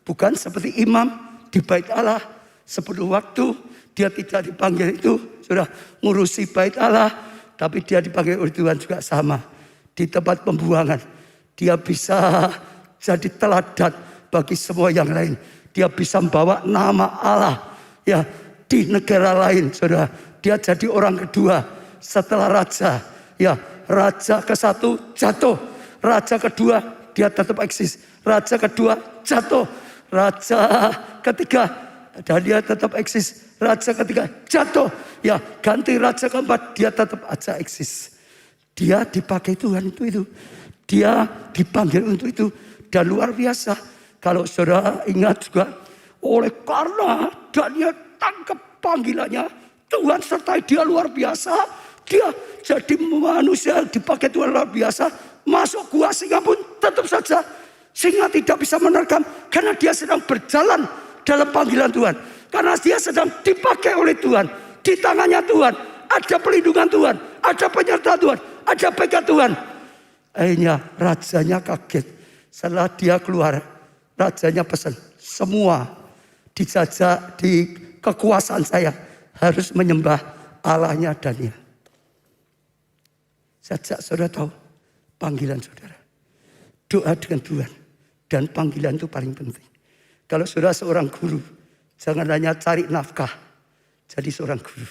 bukan seperti imam di bait Allah. Sepenuh waktu, dia tidak dipanggil itu, sudah ngurusi bait Allah. Tapi dia dipanggil oleh Tuhan juga sama. Di tempat pembuangan, dia bisa jadi teladan bagi semua yang lain. Dia bisa membawa nama Allah di negara lain, saudara. Dia jadi orang kedua setelah raja. Raja ke-1 jatuh. Raja kedua dia tetap eksis. Raja kedua jatuh. Raja ketiga dan dia tetap eksis. Raja ketiga jatuh. Ganti raja keempat, dia tetap aja eksis. Dia dipakai Tuhan itu. Dia dipanggil untuk itu. Dan luar biasa. Kalau saudara ingat juga, oleh karena Daniel tangkap panggilannya, Tuhan sertai dia luar biasa. Dia jadi manusia dipakai Tuhan luar biasa. Masuk gua singa pun tetap saja singa tidak bisa menerkam. Karena dia sedang berjalan dalam panggilan Tuhan. Karena dia sedang dipakai oleh Tuhan. Di tangannya Tuhan ada pelindungan Tuhan, ada penyertaan Tuhan, ada pegang Tuhan. Akhirnya rajanya kaget. Setelah dia keluar, rajanya pesan, semua dijajah di kekuasaan saya harus menyembah Allahnya Daniel. Sejak saudara tahu panggilan saudara, doa dengan Tuhan dan panggilan itu paling penting. Kalau saudara seorang guru, jangan hanya cari nafkah jadi seorang guru.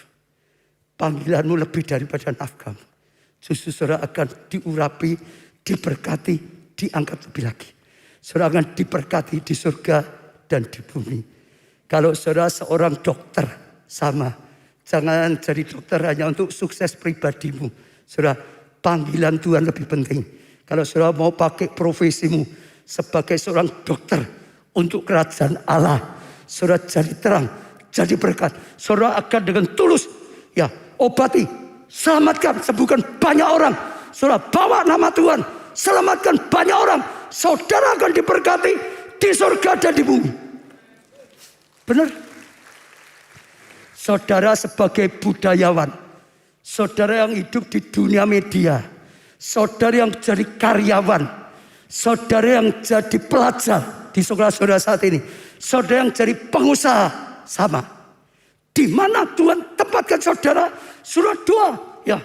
Panggilanmu lebih daripada nafkah. Justru saudara akan diurapi, diberkati, diangkat lebih lagi. Saudara akan diberkati di surga dan di bumi. Kalau saudara seorang dokter, sama. Jangan jadi dokter hanya untuk sukses pribadimu. Saudara, panggilan Tuhan lebih penting. Kalau saudara mau pakai profesimu sebagai seorang dokter untuk kerajaan Allah, saudara jadi terang, jadi berkat. Saudara akan dengan tulus obati, selamatkan, sembuhkan banyak orang saudara bawa nama Tuhan, selamatkan banyak orang, saudara akan diberkati di surga dan di bumi. Benar? Saudara sebagai budayawan, saudara yang hidup di dunia media, saudara yang jadi karyawan, saudara yang jadi pelajar di sekolah saudara saat ini, saudara yang jadi pengusaha, sama. Di mana Tuhan tempatkan saudara, saudara doa, ya,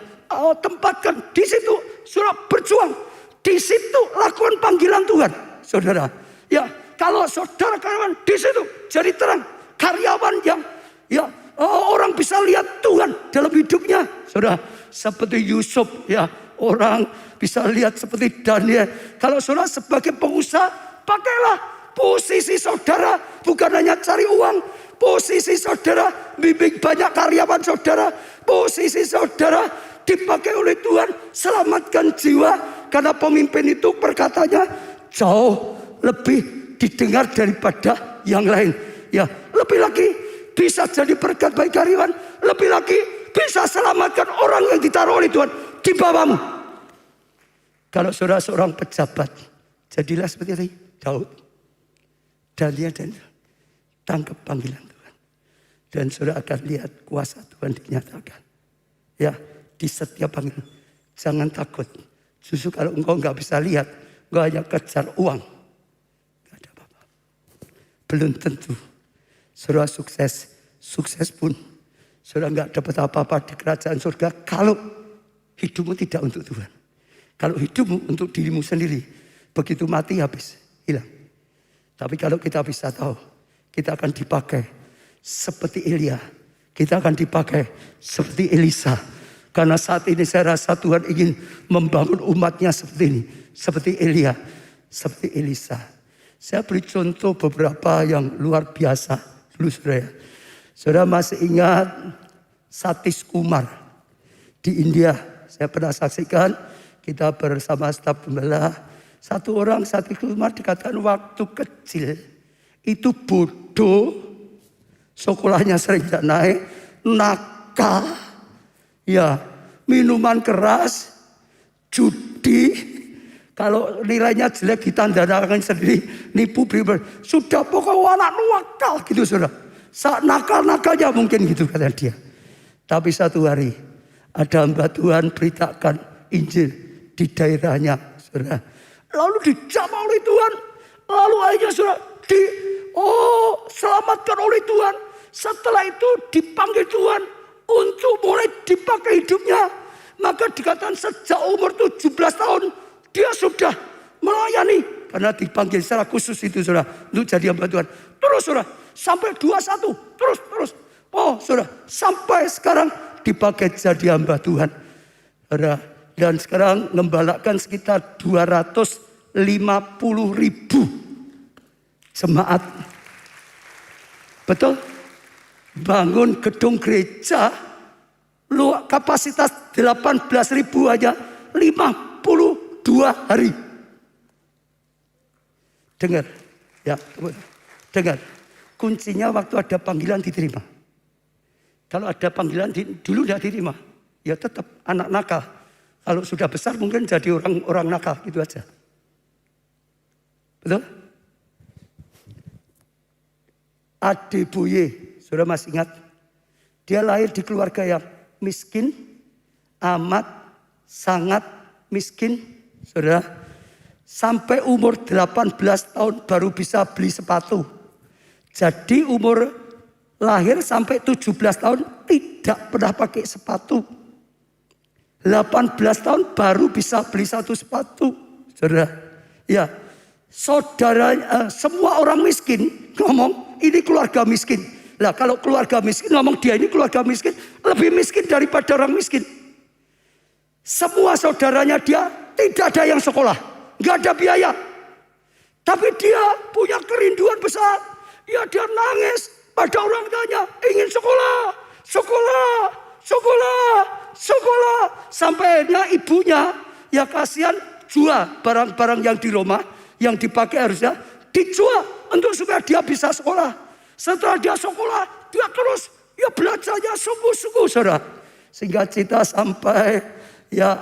tempatkan di situ, saudara berjuang, di situ lakukan panggilan Tuhan, saudara. Ya, kalau saudara karyawan di situ jadi terang, karyawan yang, ya, orang bisa lihat Tuhan dalam hidupnya, saudara. Seperti Yusuf, ya, orang bisa lihat seperti Daniel. Kalau saudara sebagai pengusaha, pakailah posisi saudara bukan hanya cari uang, posisi saudara bimbing banyak karyawan saudara, posisi saudara dipakai oleh Tuhan selamatkan jiwa, karena pemimpin itu perkataannya jauh lebih didengar daripada yang lain. Ya, lebih lagi bisa jadi berkat bagi karyawan, lebih lagi bisa selamatkan orang yang ditaruh oleh Tuhan di bawahmu. Kalau saudara seorang pejabat, jadilah seperti Daud, Daniel, dan tangkap panggilan Tuhan. Dan saudara akan lihat kuasa Tuhan dinyatakan. Ya, di setiap panggilan. Jangan takut. Justru kalau engkau nggak bisa lihat, engkau hanya kejar uang, nggak ada apa-apa. Belum tentu saudara sukses pun saudara nggak dapat apa-apa di kerajaan surga kalau hidupmu tidak untuk Tuhan. Kalau hidupmu untuk dirimu sendiri, begitu mati habis, hilang. Tapi kalau kita bisa tahu, kita akan dipakai seperti Elia, kita akan dipakai seperti Elisa. Karena saat ini saya rasa Tuhan ingin membangun umatnya seperti ini, seperti Elia, seperti Elisa. Saya beri contoh beberapa yang luar biasa dulu, saudara. Saudara masih ingat Satish Kumar di India? Saya pernah saksikan, kita bersama staf pembela. Satu orang Satish Kumar dikatakan waktu kecil itu bodoh, sekolahnya sering tidak naik, nakal, ya, minuman keras, judi, kalau nilainya jelek ditandanakan sendiri, nipu pribadi, sudah pokoknya anak nakal gitu, saudara. Saat nakal-nakalnya mungkin gitu kata dia. Tapi satu hari ada hamba Tuhan beritakan Injil di daerahnya, saudara. Lalu dijamah oleh Tuhan, lalu akhirnya saudara selamatkan oleh Tuhan. Setelah itu dipanggil Tuhan untuk mulai dipakai hidupnya. Maka dikatakan sejak umur 17 tahun dia sudah melayani. Karena dipanggil secara khusus itu, saudara, untuk jadi hamba Tuhan. Terus saudara, sampai 21, terus. Oh saudara, sampai sekarang dipakai jadi hamba Tuhan, saudara. Dan sekarang ngembalakan sekitar 250.000 jemaat. Betul? Bangun gedung gereja kapasitas 18.000 aja 52 hari. Dengar, ya, dengar. Kuncinya waktu ada panggilan diterima. Kalau ada panggilan dulu tidak diterima, ya tetap anak nakal. Kalau sudah besar mungkin jadi orang nakal, gitu aja. Betul? Adeboye, saudara masih ingat? Dia lahir di keluarga yang miskin, amat sangat miskin, saudara. Sampai umur 18 tahun baru bisa beli sepatu. Jadi umur lahir sampai 17 tahun tidak pernah pakai sepatu. 18 tahun baru bisa beli satu sepatu, saudara. Ya, saudara, semua orang miskin ngomong ini keluarga miskin. Lah kalau keluarga miskin ngomong dia ini keluarga miskin, lebih miskin daripada orang miskin. Semua saudaranya dia tidak ada yang sekolah, nggak ada biaya. Tapi dia punya kerinduan besar. Ya dia nangis pada orang tuanya, ingin sekolah. Sampai akhirnya ibunya ya kasihan jual barang-barang yang di rumah, yang dipakai harusnya dijual untuk supaya dia bisa sekolah. Setelah dia sekolah, dia terus ya belajarnya sungguh-sungguh, saudara. Sehingga cerita sampai ya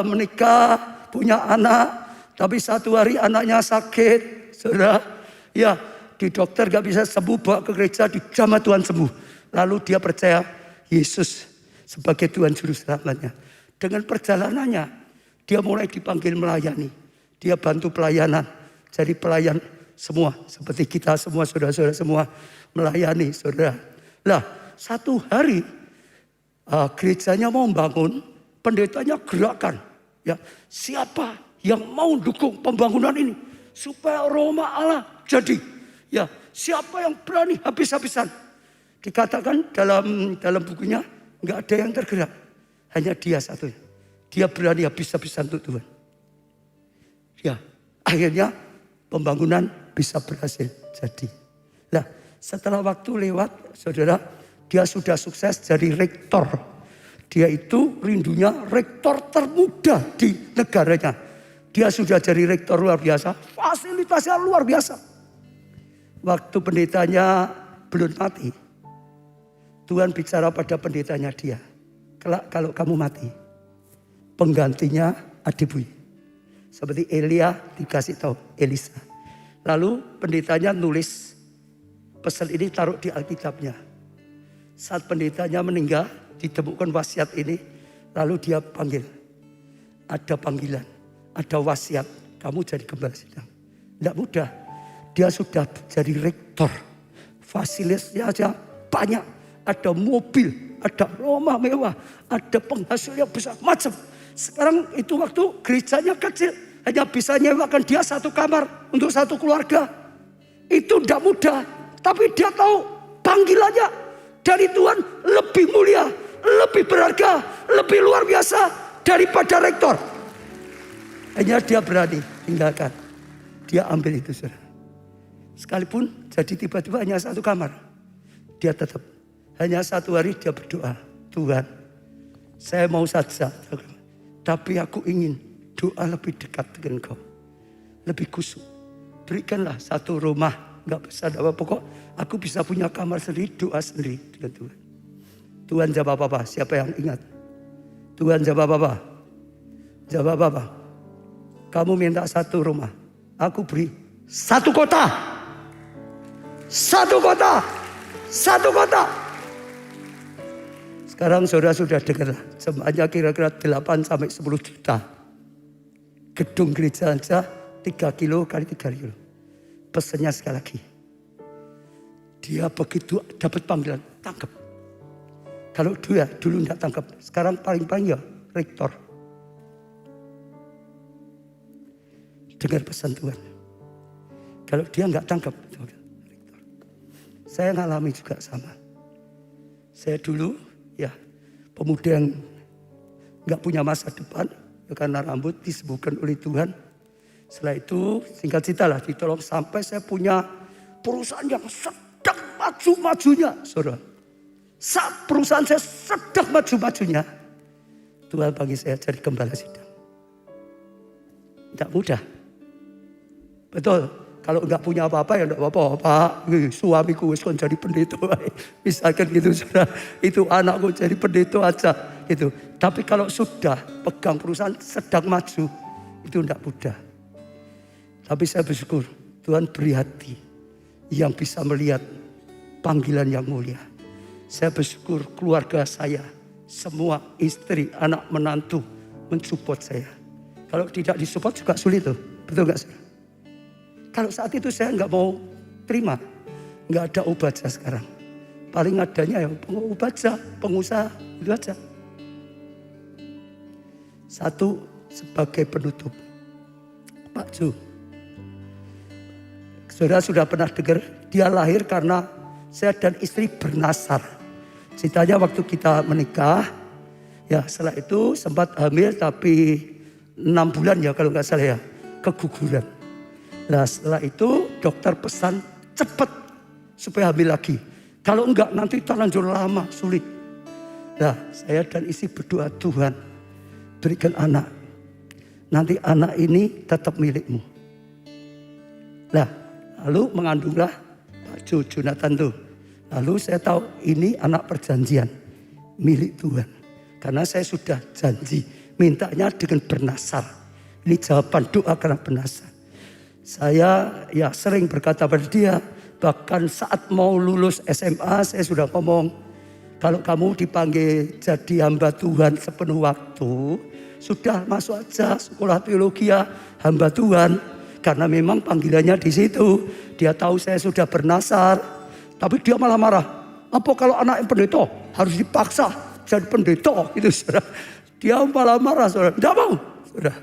menikah, punya anak, tapi satu hari anaknya sakit, saudara. Ya, di dokter gak bisa sembuh, bawa ke gereja, dijamah Tuhan sembuh. Lalu dia percaya Yesus sebagai Tuhan Juru Selamatnya. Dengan perjalanannya, dia mulai dipanggil melayani. Dia bantu pelayanan, jadi pelayan semua. Seperti kita semua, saudara-saudara semua melayani, saudara. Lah, satu hari gerejanya mau bangun, pendetanya gerakan. Ya, siapa yang mau dukung pembangunan ini supaya Roma Allah jadi? Ya, siapa yang berani habis-habisan? Dikatakan dalam bukunya nggak ada yang tergerak, hanya dia satunya. Dia berani habis-habisan untuk Tuhan. Ya, akhirnya pembangunan bisa berhasil jadi. Nah, setelah waktu lewat, saudara, dia sudah sukses jadi rektor. Dia itu rindunya rektor termuda di negaranya. Dia sudah jadi rektor luar biasa, fasilitasnya luar biasa. Waktu pendetanya belum mati, Tuhan bicara pada pendetanya dia, kelak kalau kamu mati, penggantinya Adibui. Seperti Elia dikasih tahu Elisa. Lalu pendetanya nulis pesan ini, taruh di Alkitabnya. Saat pendetanya meninggal, ditemukan wasiat ini, lalu dia panggil. Ada panggilan, ada wasiat, kamu jadi gembala sidang. Tidak mudah, dia sudah jadi rektor. Fasilitasnya aja banyak, ada mobil, ada rumah mewah, ada penghasil yang besar, macam. Sekarang itu waktu gerejanya kecil, hanya bisa nyewakan dia satu kamar untuk satu keluarga. Itu tidak mudah, tapi dia tahu panggilannya dari Tuhan lebih mulia, lebih berharga, lebih luar biasa daripada rektor. Hanya dia berani tinggalkan, dia ambil itu, saudara. Sekalipun jadi tiba-tiba hanya satu kamar, dia tetap. Hanya satu hari dia berdoa, Tuhan, saya mau saja, tapi aku ingin doa lebih dekat dengan Kau, lebih kusuk. Berikanlah satu rumah, nggak besar, apa pokok aku bisa punya kamar sendiri, doa sendiri dengan Tuhan. Tuhan jawab apa? Siapa yang ingat? Tuhan jawab apa? Jawab apa? Kamu minta satu rumah, aku beri satu kota. Satu kota. Satu kota. Sekarang saudara sudah dengar, jemaahnya kira-kira 8 sampai 10 juta. Gedung gereja saja 3 kilo kali 3 kilo. Pesannya sekali lagi. Dia begitu dapat panggilan, tangkap. Kalau dia dulu tidak tangkap, sekarang paling-paling ya rektor. Dengar pesan Tuhan. Kalau dia nggak tangkap, rektor. Saya ngalami juga sama. Saya dulu ya pemuda yang nggak punya masa depan, ya karena rambut disebutkan oleh Tuhan. Setelah itu singkat cerita lah, ditolong sampai saya punya perusahaan yang sedang maju-majunya, saudara. Saat perusahaan saya sedang maju-majunya, Tuhan bagi saya jadi gembala sidang. Tidak mudah, betul. Kalau enggak punya apa-apa ya enggak apa-apa. Pak, suamiku wis kon jadi pendeta. Misalkan gitu, saudara. Itu anakku jadi pendeta aja gitu. Tapi kalau sudah pegang perusahaan sedang maju, itu enggak mudah. Tapi saya bersyukur Tuhan beri hati yang bisa melihat panggilan yang mulia. Saya bersyukur keluarga saya, semua istri, anak, menantu mensupport saya. Kalau tidak disupport juga sulit tuh. Betul enggak, saudara? Kalau saat itu saya nggak mau terima, nggak ada Ubaja sekarang. Paling adanya ya Ubaja, pengusaha, itu aja. Satu sebagai penutup, Pak Ju, saudara sudah pernah dengar, dia lahir karena saya dan istri bernasar. Ceritanya waktu kita menikah, ya setelah itu sempat hamil tapi 6 bulan ya kalau nggak salah ya, keguguran. Nah setelah itu dokter pesan cepat supaya hamil lagi. Kalau enggak nanti terlanjur lama, sulit. Nah saya dan istri berdoa, Tuhan berikan anak. Nanti anak ini tetap milikmu. Nah lalu mengandunglah Pak Jonathan tuh. Lalu saya tahu ini anak perjanjian milik Tuhan. Karena saya sudah janji Mintanya dengan bernasar. Ini jawaban doa karena bernasar. Saya ya sering berkata pada dia, bahkan saat mau lulus SMA saya sudah ngomong, kalau kamu dipanggil jadi hamba Tuhan sepenuh waktu, sudah masuk aja sekolah teologi ya hamba Tuhan. Karena memang panggilannya di situ. Dia tahu saya sudah bernasar, tapi dia malah marah. Apa kalau anak yang pendeta harus dipaksa jadi pendeta gitu, saudara. Dia malah marah, saudara. Tidak mau, saudara.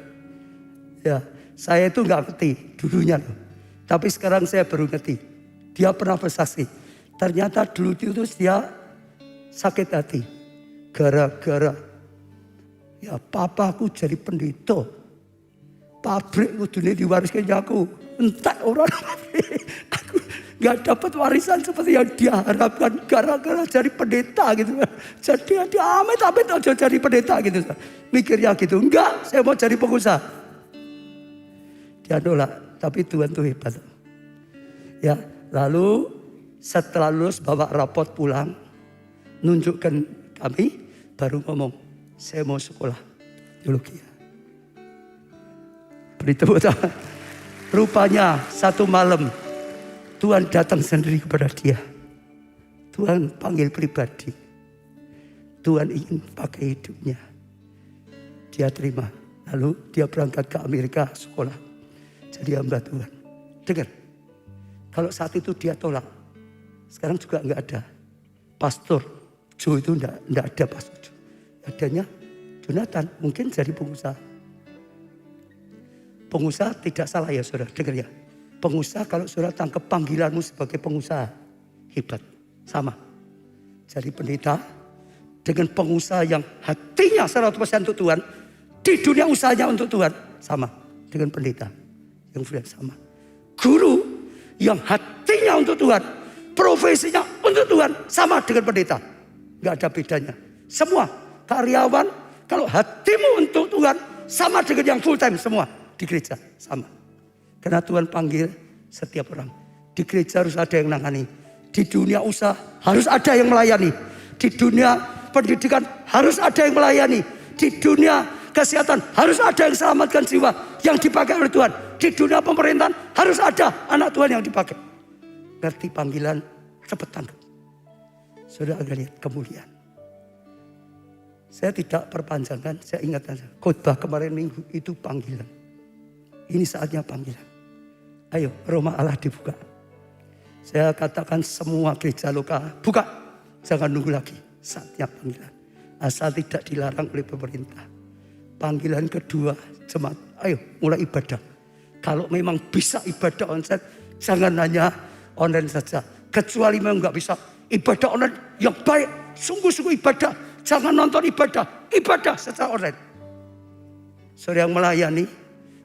Ya, saya itu nggak ngerti dulunya loh. Tapi sekarang saya baru ngerti. Dia pernah bersaksi. Ternyata dulu itu dia sakit hati. Gara-gara ya papaku jadi pendeta. Pabrik kudune diwariskan aku. Entek orang pabrik. Aku gak dapat warisan seperti yang dia harapkan. Gara-gara jadi pendeta gitu. Jadi dia amit-amit aja jadi pendeta gitu. Mikirnya gitu. Enggak, saya mau jadi pengusaha. Dia nolak. Tapi Tuhan tuh hebat. Ya, lalu setelah lulus bawa rapot pulang. Nunjukkan kami. Baru ngomong. Saya mau sekolah teologi. Beritahu tangan. Rupanya satu malam Tuhan datang sendiri kepada dia. Tuhan panggil pribadi. Tuhan ingin pakai hidupnya. Dia terima. Lalu dia berangkat ke Amerika sekolah. Jadi hamba Tuhan. Dengar. Kalau saat itu dia tolak. Sekarang juga enggak ada. Pastor Joe itu enggak ada Pastor Joe. Adanya Jonathan mungkin jadi pengusaha. Pengusaha tidak salah ya saudara, dengar ya. Pengusaha kalau saudara tangkap panggilanmu sebagai pengusaha, hebat, sama. Jadi pendeta dengan pengusaha yang hatinya 100% untuk Tuhan, di dunia usahanya untuk Tuhan, sama dengan pendeta yang sudah sama. Guru yang hatinya untuk Tuhan, profesinya untuk Tuhan, sama dengan pendeta. Gak ada bedanya. Semua karyawan, kalau hatimu untuk Tuhan, sama dengan yang full time semua. Di gereja sama. Karena Tuhan panggil setiap orang. Di gereja harus ada yang nangani. Di dunia usaha harus ada yang melayani. Di dunia pendidikan harus ada yang melayani. Di dunia kesehatan harus ada yang selamatkan jiwa yang dipakai oleh Tuhan. Di dunia pemerintahan harus ada anak Tuhan yang dipakai. Ngerti panggilan, cepat tangkap. Saudara akan lihat kemuliaan. Saya tidak perpanjangkan, saya ingat saja. Khotbah kemarin minggu itu panggilan. Ini saatnya panggilan. Ayo rumah Allah dibuka. Saya katakan semua gereja lokal buka. Jangan nunggu lagi. Saatnya panggilan. Asal tidak dilarang oleh pemerintah. Panggilan kedua jemaat. Ayo mulai ibadah. Kalau memang bisa ibadah online. Jangan hanya online saja. Kecuali memang gak bisa. Ibadah online yang baik. Sungguh-sungguh ibadah. Jangan nonton ibadah. Ibadah secara online. Saudara yang melayani.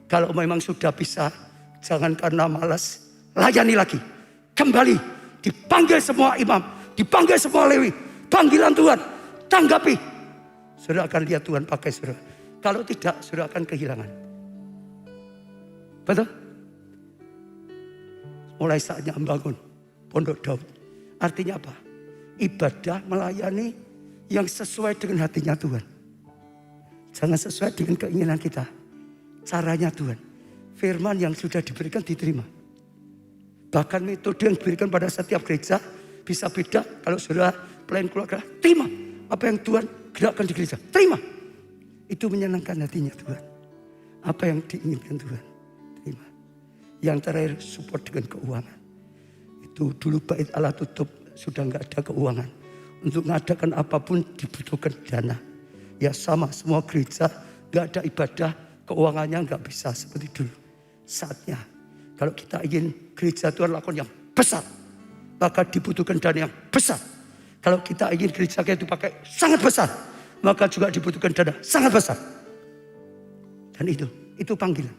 Kalau memang sudah bisa, jangan karena malas, layani lagi. Kembali, dipanggil semua imam, dipanggil semua lewi. Panggilan Tuhan, tanggapi. Saudara akan lihat Tuhan pakai saudara. Kalau tidak, saudara akan kehilangan. Betul? Mulai saatnya membangun Pondok Daud. Artinya apa? Ibadah melayani yang sesuai dengan hatinya Tuhan. Jangan sesuai dengan keinginan kita. Caranya Tuhan. Firman yang sudah diberikan diterima. Bahkan metode yang diberikan pada setiap gereja bisa beda. Kalau saudara pelayan keluarga, terima. Apa yang Tuhan gerakkan di gereja, terima. Itu menyenangkan hatinya Tuhan. Apa yang diinginkan Tuhan, terima. Yang terakhir support dengan keuangan. Itu dulu bait Allah tutup, sudah gak ada keuangan. Untuk mengadakan apapun dibutuhkan dana. Ya sama, semua gereja gak ada ibadah. Keuangannya nggak bisa seperti dulu. Saatnya kalau kita ingin gereja Tuhan lakukan yang besar, maka dibutuhkan dana yang besar. Kalau kita ingin gereja itu pakai sangat besar, maka juga dibutuhkan dana sangat besar. Dan itu panggilan.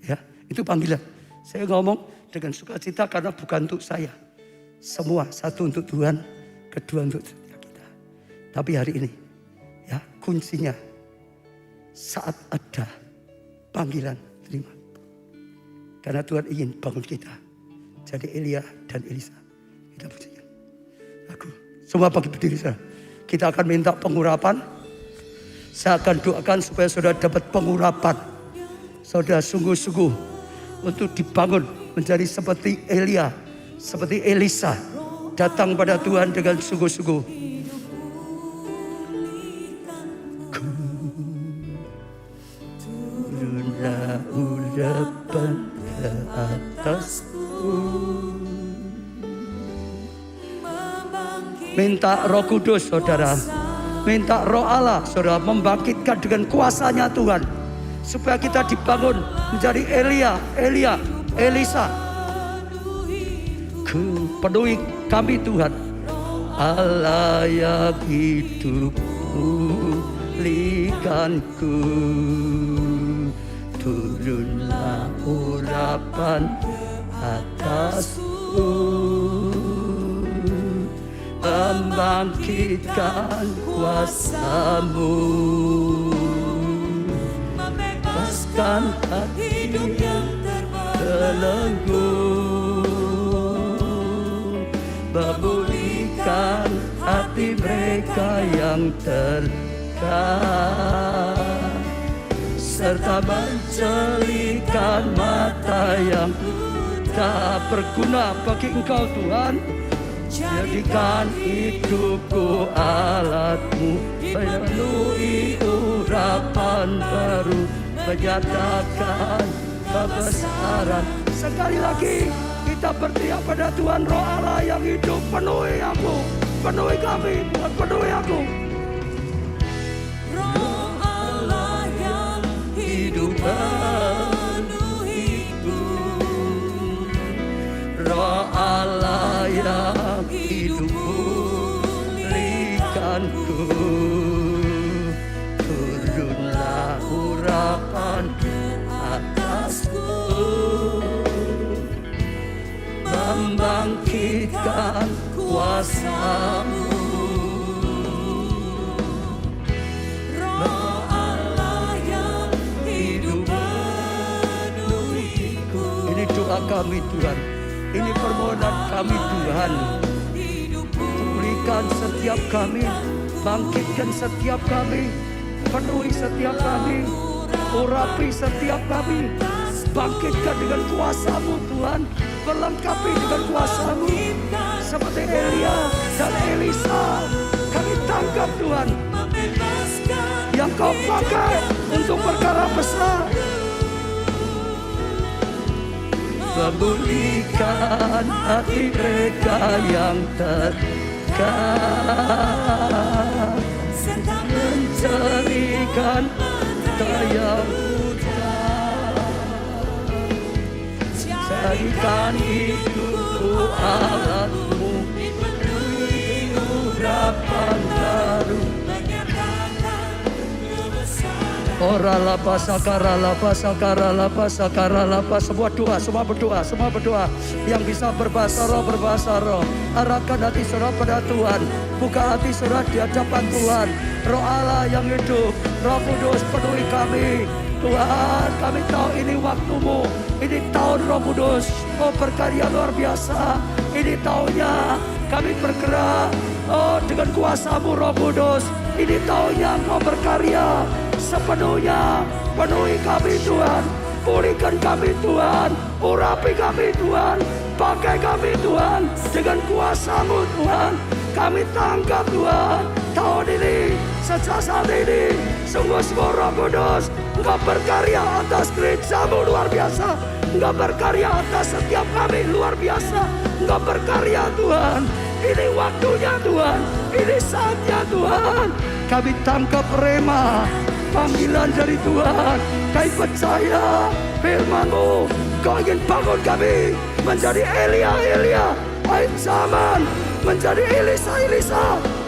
Ya, itu panggilan. Saya ngomong dengan sukacita karena bukan untuk saya. Semua satu untuk Tuhan, kedua untuk kita. Tapi hari ini, ya kuncinya. Saat ada panggilan, terima. Karena Tuhan ingin bangun kita. Jadi Elia dan Elisa. Kita pujikan. Aku semua bagi berdiri sana. Kita akan minta pengurapan. Saya akan doakan supaya saudara dapat pengurapan. Saudara sungguh-sungguh untuk dibangun menjadi seperti Elia, seperti Elisa. Datang pada Tuhan dengan sungguh-sungguh. Turunlah urapan ke atasku. Minta Roh Kudus saudara, minta Roh Allah saudara membangkitkan dengan kuasanya Tuhan, supaya kita dibangun menjadi Elia, Elisa. Penuhi kami Tuhan, Allah yang hidup, pulihkanku. Turunlah urapan atasku, membangkitkan kuasa-Mu, membebaskan hati yang terbelenggu, memulihkan hati mereka yang terluka, serta menjelikan mata yang tak berguna bagi Engkau Tuhan. Jadikan hidupku alat-Mu, penuhi urapan baru, menyatakan kebesaran. Sekali lagi kita berteriak pada Tuhan, Roh Allah yang hidup, penuhi aku, penuhi kami, Tuhan, penuhi aku. Roh Allah yang hidup, penuhiku. Roh Allah yang hidup, pulihkanku. Turunlah urapan atasku, membangkitkan kuasa-Mu. Roh Allah yang hidup, penuhiku. Ini doa kami Tuhan, ini permohonan kami Tuhan. Pulihkan setiap kami, bangkitkan setiap kami, penuhi setiap kami, urapi setiap kami. Bangkitkan dengan kuasa-Mu Tuhan, perlengkapi dengan kuasa-Mu. Seperti Elia dan Elisa, kami tangkap Tuhan, yang Kau pakai untuk perkara besar. Memulihkan hati mereka yang terluka, mencerikan mata yang buta. Jadikan hidupku alat-Mu, penuhi urapan baru. Ora lapa sakara lapa sakara lapa sakara lapa. Semua doa, semua berdoa, semua berdoa. Yang bisa berbahasa roh, berbahasa roh. Arahkan hati saudara pada Tuhan, buka hati saudara di hadapan Tuhan. Roh Allah yang hidup, Roh Kudus, penuhi kami Tuhan. Kami tahu ini waktu-Mu, ini tahun Roh Kudus. Oh, berkarya luar biasa. Ini tahunnya kami bergerak, oh, dengan kuasa-Mu Roh Kudus. Ini tahunnya Engkau berkarya sepenuhnya. Penuhi kami Tuhan, pulihkan kami Tuhan, urapi kami Tuhan, pakai kami Tuhan dengan kuasa-Mu Tuhan. Kami tangkap Tuhan tahun ini, sejak saat ini, sungguh-sungguh Roh Kudus, Engkau berkarya atas gereja-Mu luar biasa. Engkau berkarya atas setiap kami luar biasa. Engkau berkarya Tuhan. Ini waktunya Tuhan, ini saatnya Tuhan. Kami tangkap rema, panggilan dari Tuhan. Kami percaya firman-Mu. Kau ingin bangun kami menjadi Elia. Akhir zaman menjadi Elisa.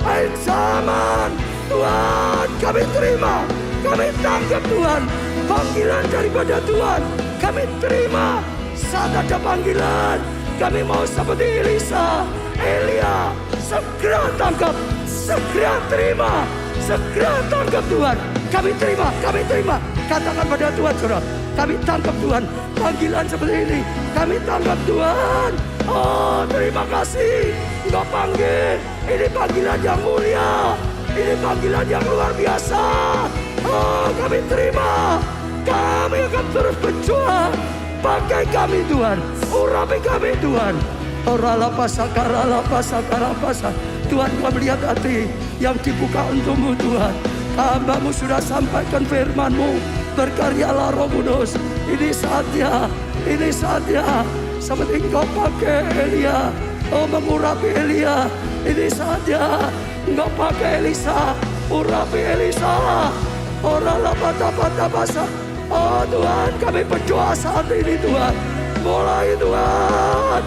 Akhir zaman Tuhan, kami terima, kami tangkap Tuhan. Panggilan daripada Tuhan kami terima. Saat ada panggilan, kami mau seperti Elisa, Elia. Segera tangkap, segera terima, segera tangkap Tuhan. Kami terima. Katakan pada Tuhan saudara, kami tangkap Tuhan. Panggilan seperti ini, kami tangkap Tuhan. Oh, terima kasih Engkau panggil. Ini panggilan yang mulia, ini panggilan yang luar biasa. Oh, kami terima. Kami akan terus berjuang. Pakai kami Tuhan, urapi kami Tuhan. Oralapasa karalapasa karapasa. Tuhan, kau melihat hati yang dibuka untukmu Tuhan. Hamba-Mu sudah sampaikan firman-Mu. Berkaryalah Roh Kudus. Ini saatnya, ini saatnya. Seperti Engkau pakai Elia, oh mengurapi Elia. Ini saatnya Engkau pakai Elisa, urapi Elisa. Oralapata-pata-pasa. Oh Tuhan, kami berdoa saat ini Tuhan. Mulai Tuhan,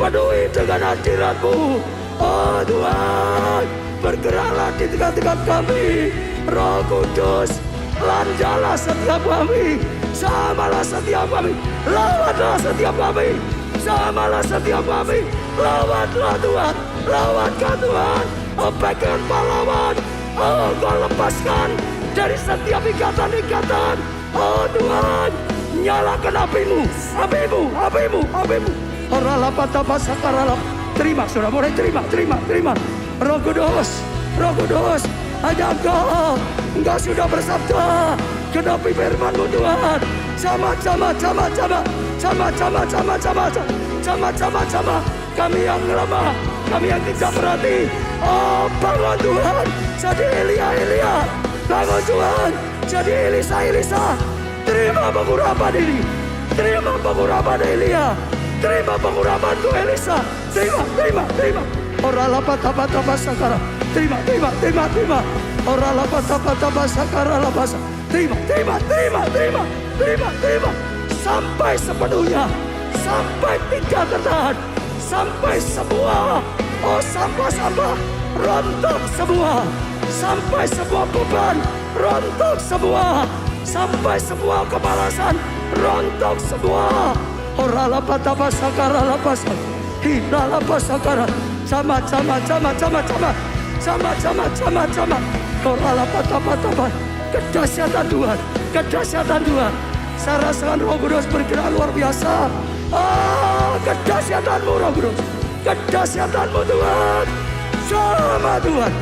penuhi dengan hadirat-Mu. Oh Tuhan, bergeraklah di tengah-tengah kami. Roh Kudus, lanjalah setiap kami. Samalah setiap kami. Lawatlah setiap kami. Samalah setiap kami. Lawatlah Tuhan. Lawatkan Tuhan. Oh pegang pahlawan. Oh Kau lepaskan dari setiap ikatan-ikatan. Oh Tuhan, nyalakan apimu, apimu, apimu, apimu. Oralapatapasakalalap. Terima, saudara, mulai terima. Roh Kudus, Roh Kudus, hanya Engkau sudah bersabda. Genapi firman-Mu Tuhan. Sama. Kami yang lemah, kami yang tidak berarti. Oh bangun Tuhan, jadi Elia. Bangun Tuhan, jadi Elisa. Terima pengurapan ini. Terima pengurapan Elia. Terima pengurapanku Elisa. Terima. Oralapatapasakara. Terima. Oralapatapasakara lapasa. Terima. Sampai sepenuhnya. Sampai tidak tertahan. Sampai semua. Oh sampah-sampah. Rontok semua. Sampai semua beban. Rontok semua. Sampai semua kemalasan. Rontok semua. Oralapatapasakara lapasa. Hiralapasakara. Sama. Oralapatapatapa. Kedahsyatan Tuhan. Saya rasakan Roh Kudus bergerak luar biasa. Kedahsyatan-Mu Roh Kudus. Kedahsyatan-Mu Tuhan. Sama Tuhan.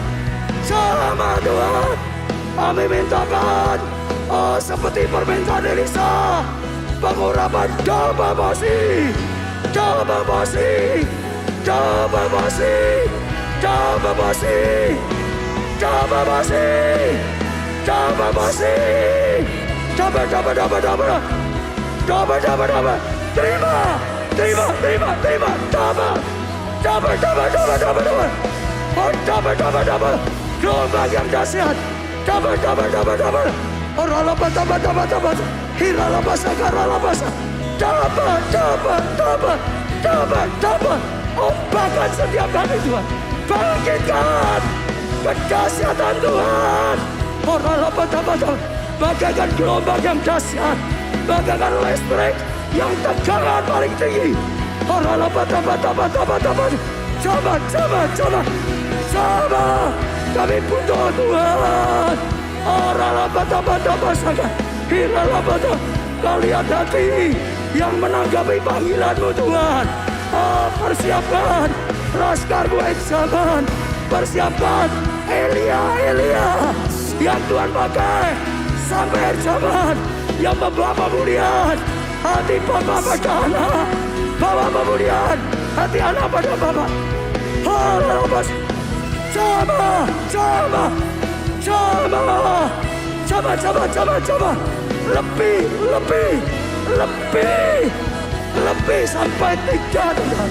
Kami mintakan, seperti permintaan Elisa, pengurapan coba basi. Terima. Gelombang yang dahsyat. Double. Oralapatapatapatapata. Hiralapasakara-lapasa. Double. Ombakkan setiap kami Tuhan. Bangkitkan kedahsyatan Tuhan. Oralapatapatapata. Bagaikan gelombang yang dahsyat. Bagaikan listrik yang tegangan paling tinggi. Oralapatapatapatapata. Sama. Kami butuh Tuhan. Oralapatapatapasaka. Hiralapata. Kalian hati yang menanggapi panggilan-Mu Tuhan. Persiapkan Laskar Buait Zaman. Persiapkan Elia yang Tuhan pakai sampai akhir zaman, yang membawa pemulihan hati Bapa pada anak, bawa pemulihan hati anak pada Bapa. Coba. Lebih sampai 3 Tuhan.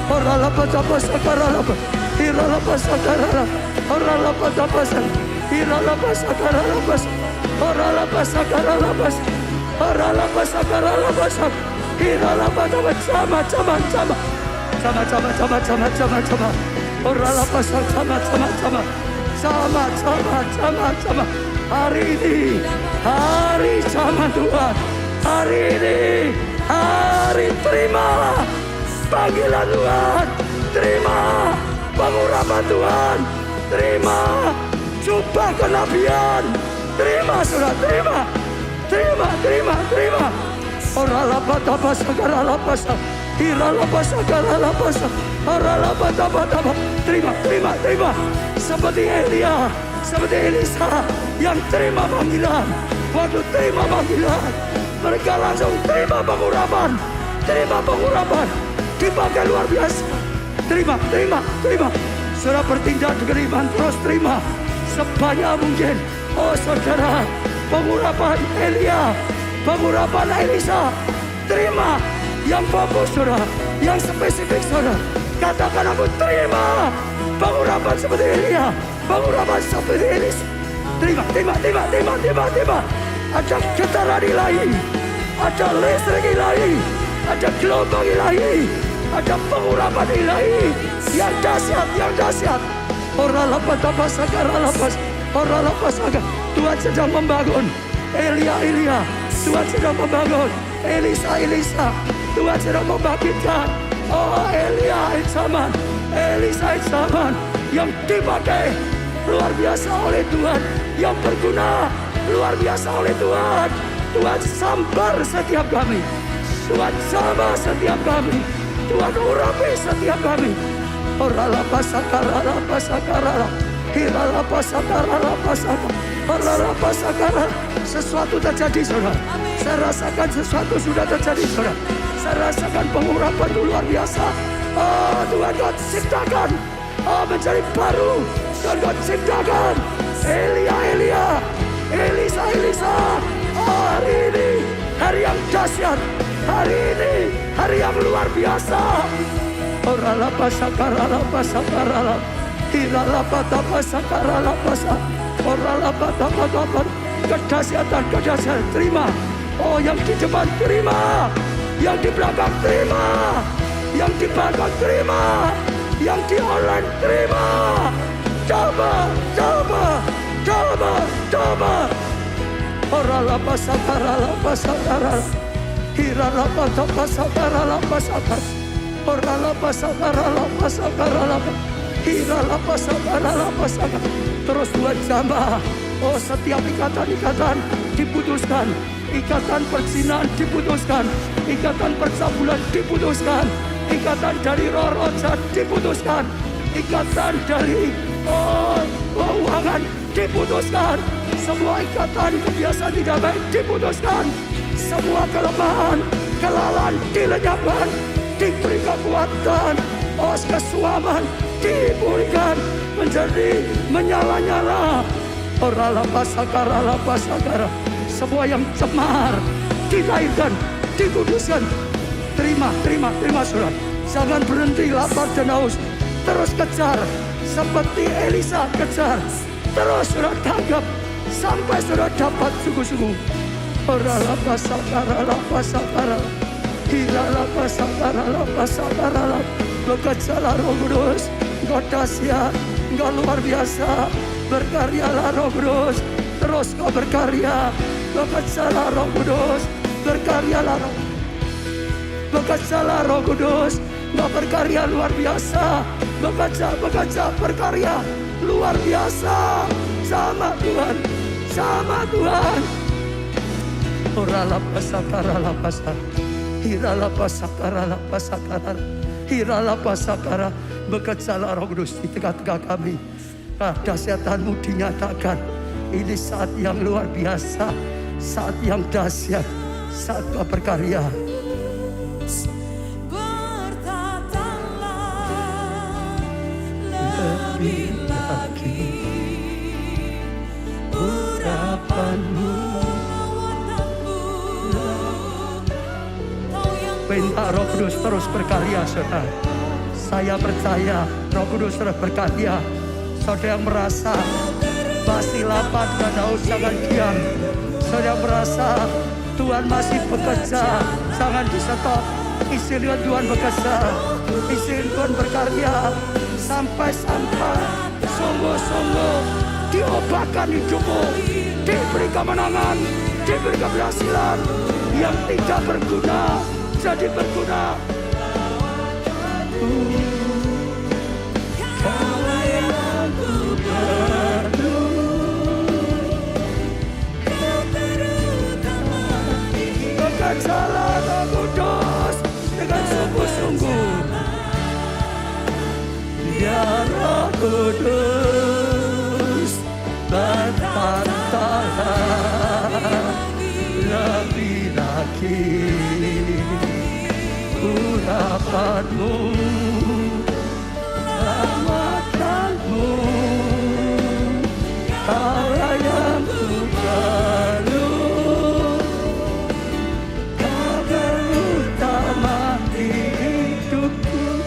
Oralapatapasakara-lapa. Hiralapasakara. Oralapatapasakara. Hiralapasakara-lapas. Oralapasakara-lapas. Oralapasakara-lapas. Hiralapatapas. Sama. Sama. Hari ini hari zaman Tuhan. Hari ini hari terima panggilan Tuhan. Terima pengurapan Tuhan. Terima jubah kenabian. Terima sudah. Terima. Oralapatapasakara-lapasa. Terima. Seperti Elia, seperti Elisa yang terima panggilan. Waktu terima panggilan, mereka langsung terima pengurapan. Dipakai luar biasa. Terima. Saudara bertindak dengan iman, terus terima sebanyak mungkin. Oh saudara, pengurapan Elia, pengurapan Elisa, terima. Yang fokus saudara, yang spesifik saudara, katakan aku terima pengurapan seperti Elia, pengurapan seperti Elisa. Terima. Ada getaran ilahi, ada listrik ilahi, ada gelombang ilahi, ada pengurapan ilahi yang dahsyat. Orang lapas. Tuhan sedang membangun Elia. Tuhan sedang membangun Elisa. Tuhan sedang membangkitkan Elia zaman, Elisa zaman yang dipakai luar biasa oleh Tuhan, yang berguna luar biasa oleh Tuhan. Tuhan sambar setiap kami, Tuhan sama setiap kami, Tuhan urapi setiap kami. Sesuatu terjadi saudara. Saya rasakan sesuatu sudah terjadi saudara. Saya rasakan pengurapan luar biasa. Tuhan God ciptakan menjadi baru. Tuhan God ciptakan Elia, Elisa. Hari ini hari yang dahsyat. Hari ini hari yang luar biasa. Kedahsyatan terima. Oh yang di depan terima, yang di belakang terima, yang di belakang terima, yang di online terima. Coba. Terus Tuhan jambah. Oh setiap ikatan diputuskan. Ikatan perzinahan diputuskan. Ikatan percabulan diputuskan. Ikatan dari roh-roh jahat diputuskan. Ikatan dari keuangan diputuskan. Semua ikatan kebiasaan tidak baik diputuskan. Semua kelemahan, kelalaian dilenyapkan. Diberi kekuatan. Kesuaman dipulihkan menjadi menyala-nyala. Semua yang cemar dikairkan, dikuduskan. Terima saudara. Jangan berhenti lapar dan haus. Terus kejar seperti Elisa kejar. Terus saudara tanggap sampai saudara dapat sungguh-sungguh. Bekerjalah Roh Kudus, Engkau dahsyat, Engkau luar biasa. Berkaryalah Roh Kudus, terus Kau berkarya. Bekerjalah Roh Kudus, berkaryalah Roh Kudus, Engkau berkarya luar biasa. Bekerja, berkarya luar biasa. Sama Tuhan. Bekerjalah Roh Kudus di tengah-tengah kami. Dahsyat-Mu dinyatakan. Ini saat yang luar biasa, saat yang dahsyat, saat Kau berkarya. Berkatalah lebih lagi urapan-Mu. Perintah Roh Kudus terus berkarya saudara. Saya percaya Roh Kudus terus berkarya. Saudara yang merasa masih lapar dan haus, jangan diam. Saudara yang merasa Tuhan masih bekerja, jangan di stop. Izinkan Tuhan bekerja, izinkan Tuhan berkarya. Sampai sungguh-sungguh diobatkan hidupmu. Diberi kemenangan, diberi keberhasilan. Yang tidak berguna jadi berguna. Kau yang aku perlu, Kau terutama. Bekerjalah Roh Kudus dengan sungguh-sungguh. katalah lebih lagi urapanmu, rahmatmu, Kaulah yang ku perlu, Kau utama hidupku.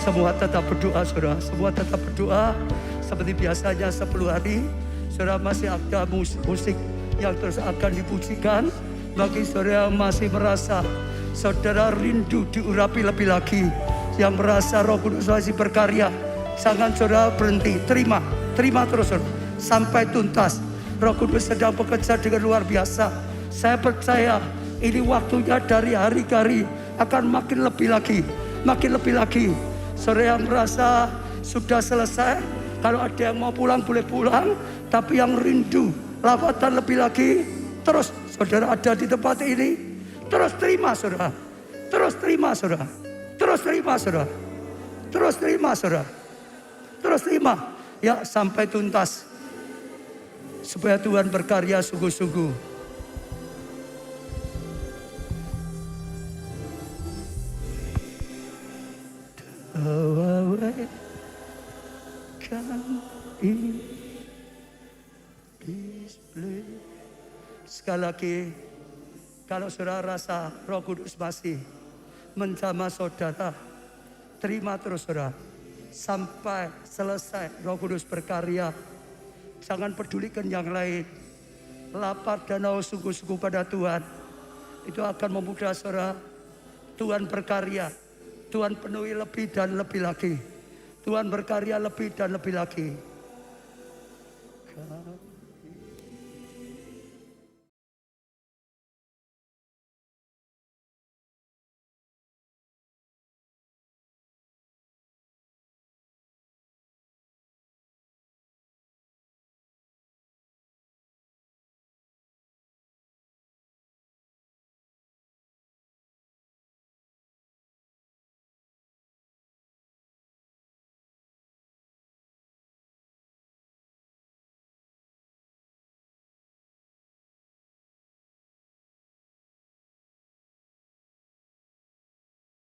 Semua tetap berdoa, saudara. Semua tetap berdoa seperti biasanya 10 hari. Saudara, masih ada musik yang terus akan dipujikan. Bagi saudara yang masih merasa saudara rindu diurapi lebih lagi, yang merasa Roh Kudus masih berkarya, jangan saudara berhenti. Terima terus saudara, sampai tuntas. Roh Kudus sedang bekerja dengan luar biasa. Saya percaya ini waktunya dari hari ke hari akan makin lebih lagi, makin lebih lagi. Saudara yang merasa sudah selesai, kalau ada yang mau pulang boleh pulang, tapi yang rindu lawatan lebih lagi, terus saudara ada di tempat ini, terus terima saudara, terus terima saudara, terus terima saudara, terus terima saudara, terus terima ya sampai tuntas, supaya Tuhan berkarya sungguh-sungguh. Sekali lagi, kalau saudara rasa Roh Kudus masih menjamah saudara, terima terus saudara sampai selesai Roh Kudus berkarya. Jangan pedulikan yang lain. Lapar dan haus sungguh-sungguh pada Tuhan, itu akan memudah saudara. Tuhan berkarya, Tuhan penuhi lebih dan lebih lagi. Tuhan berkarya lebih dan lebih lagi.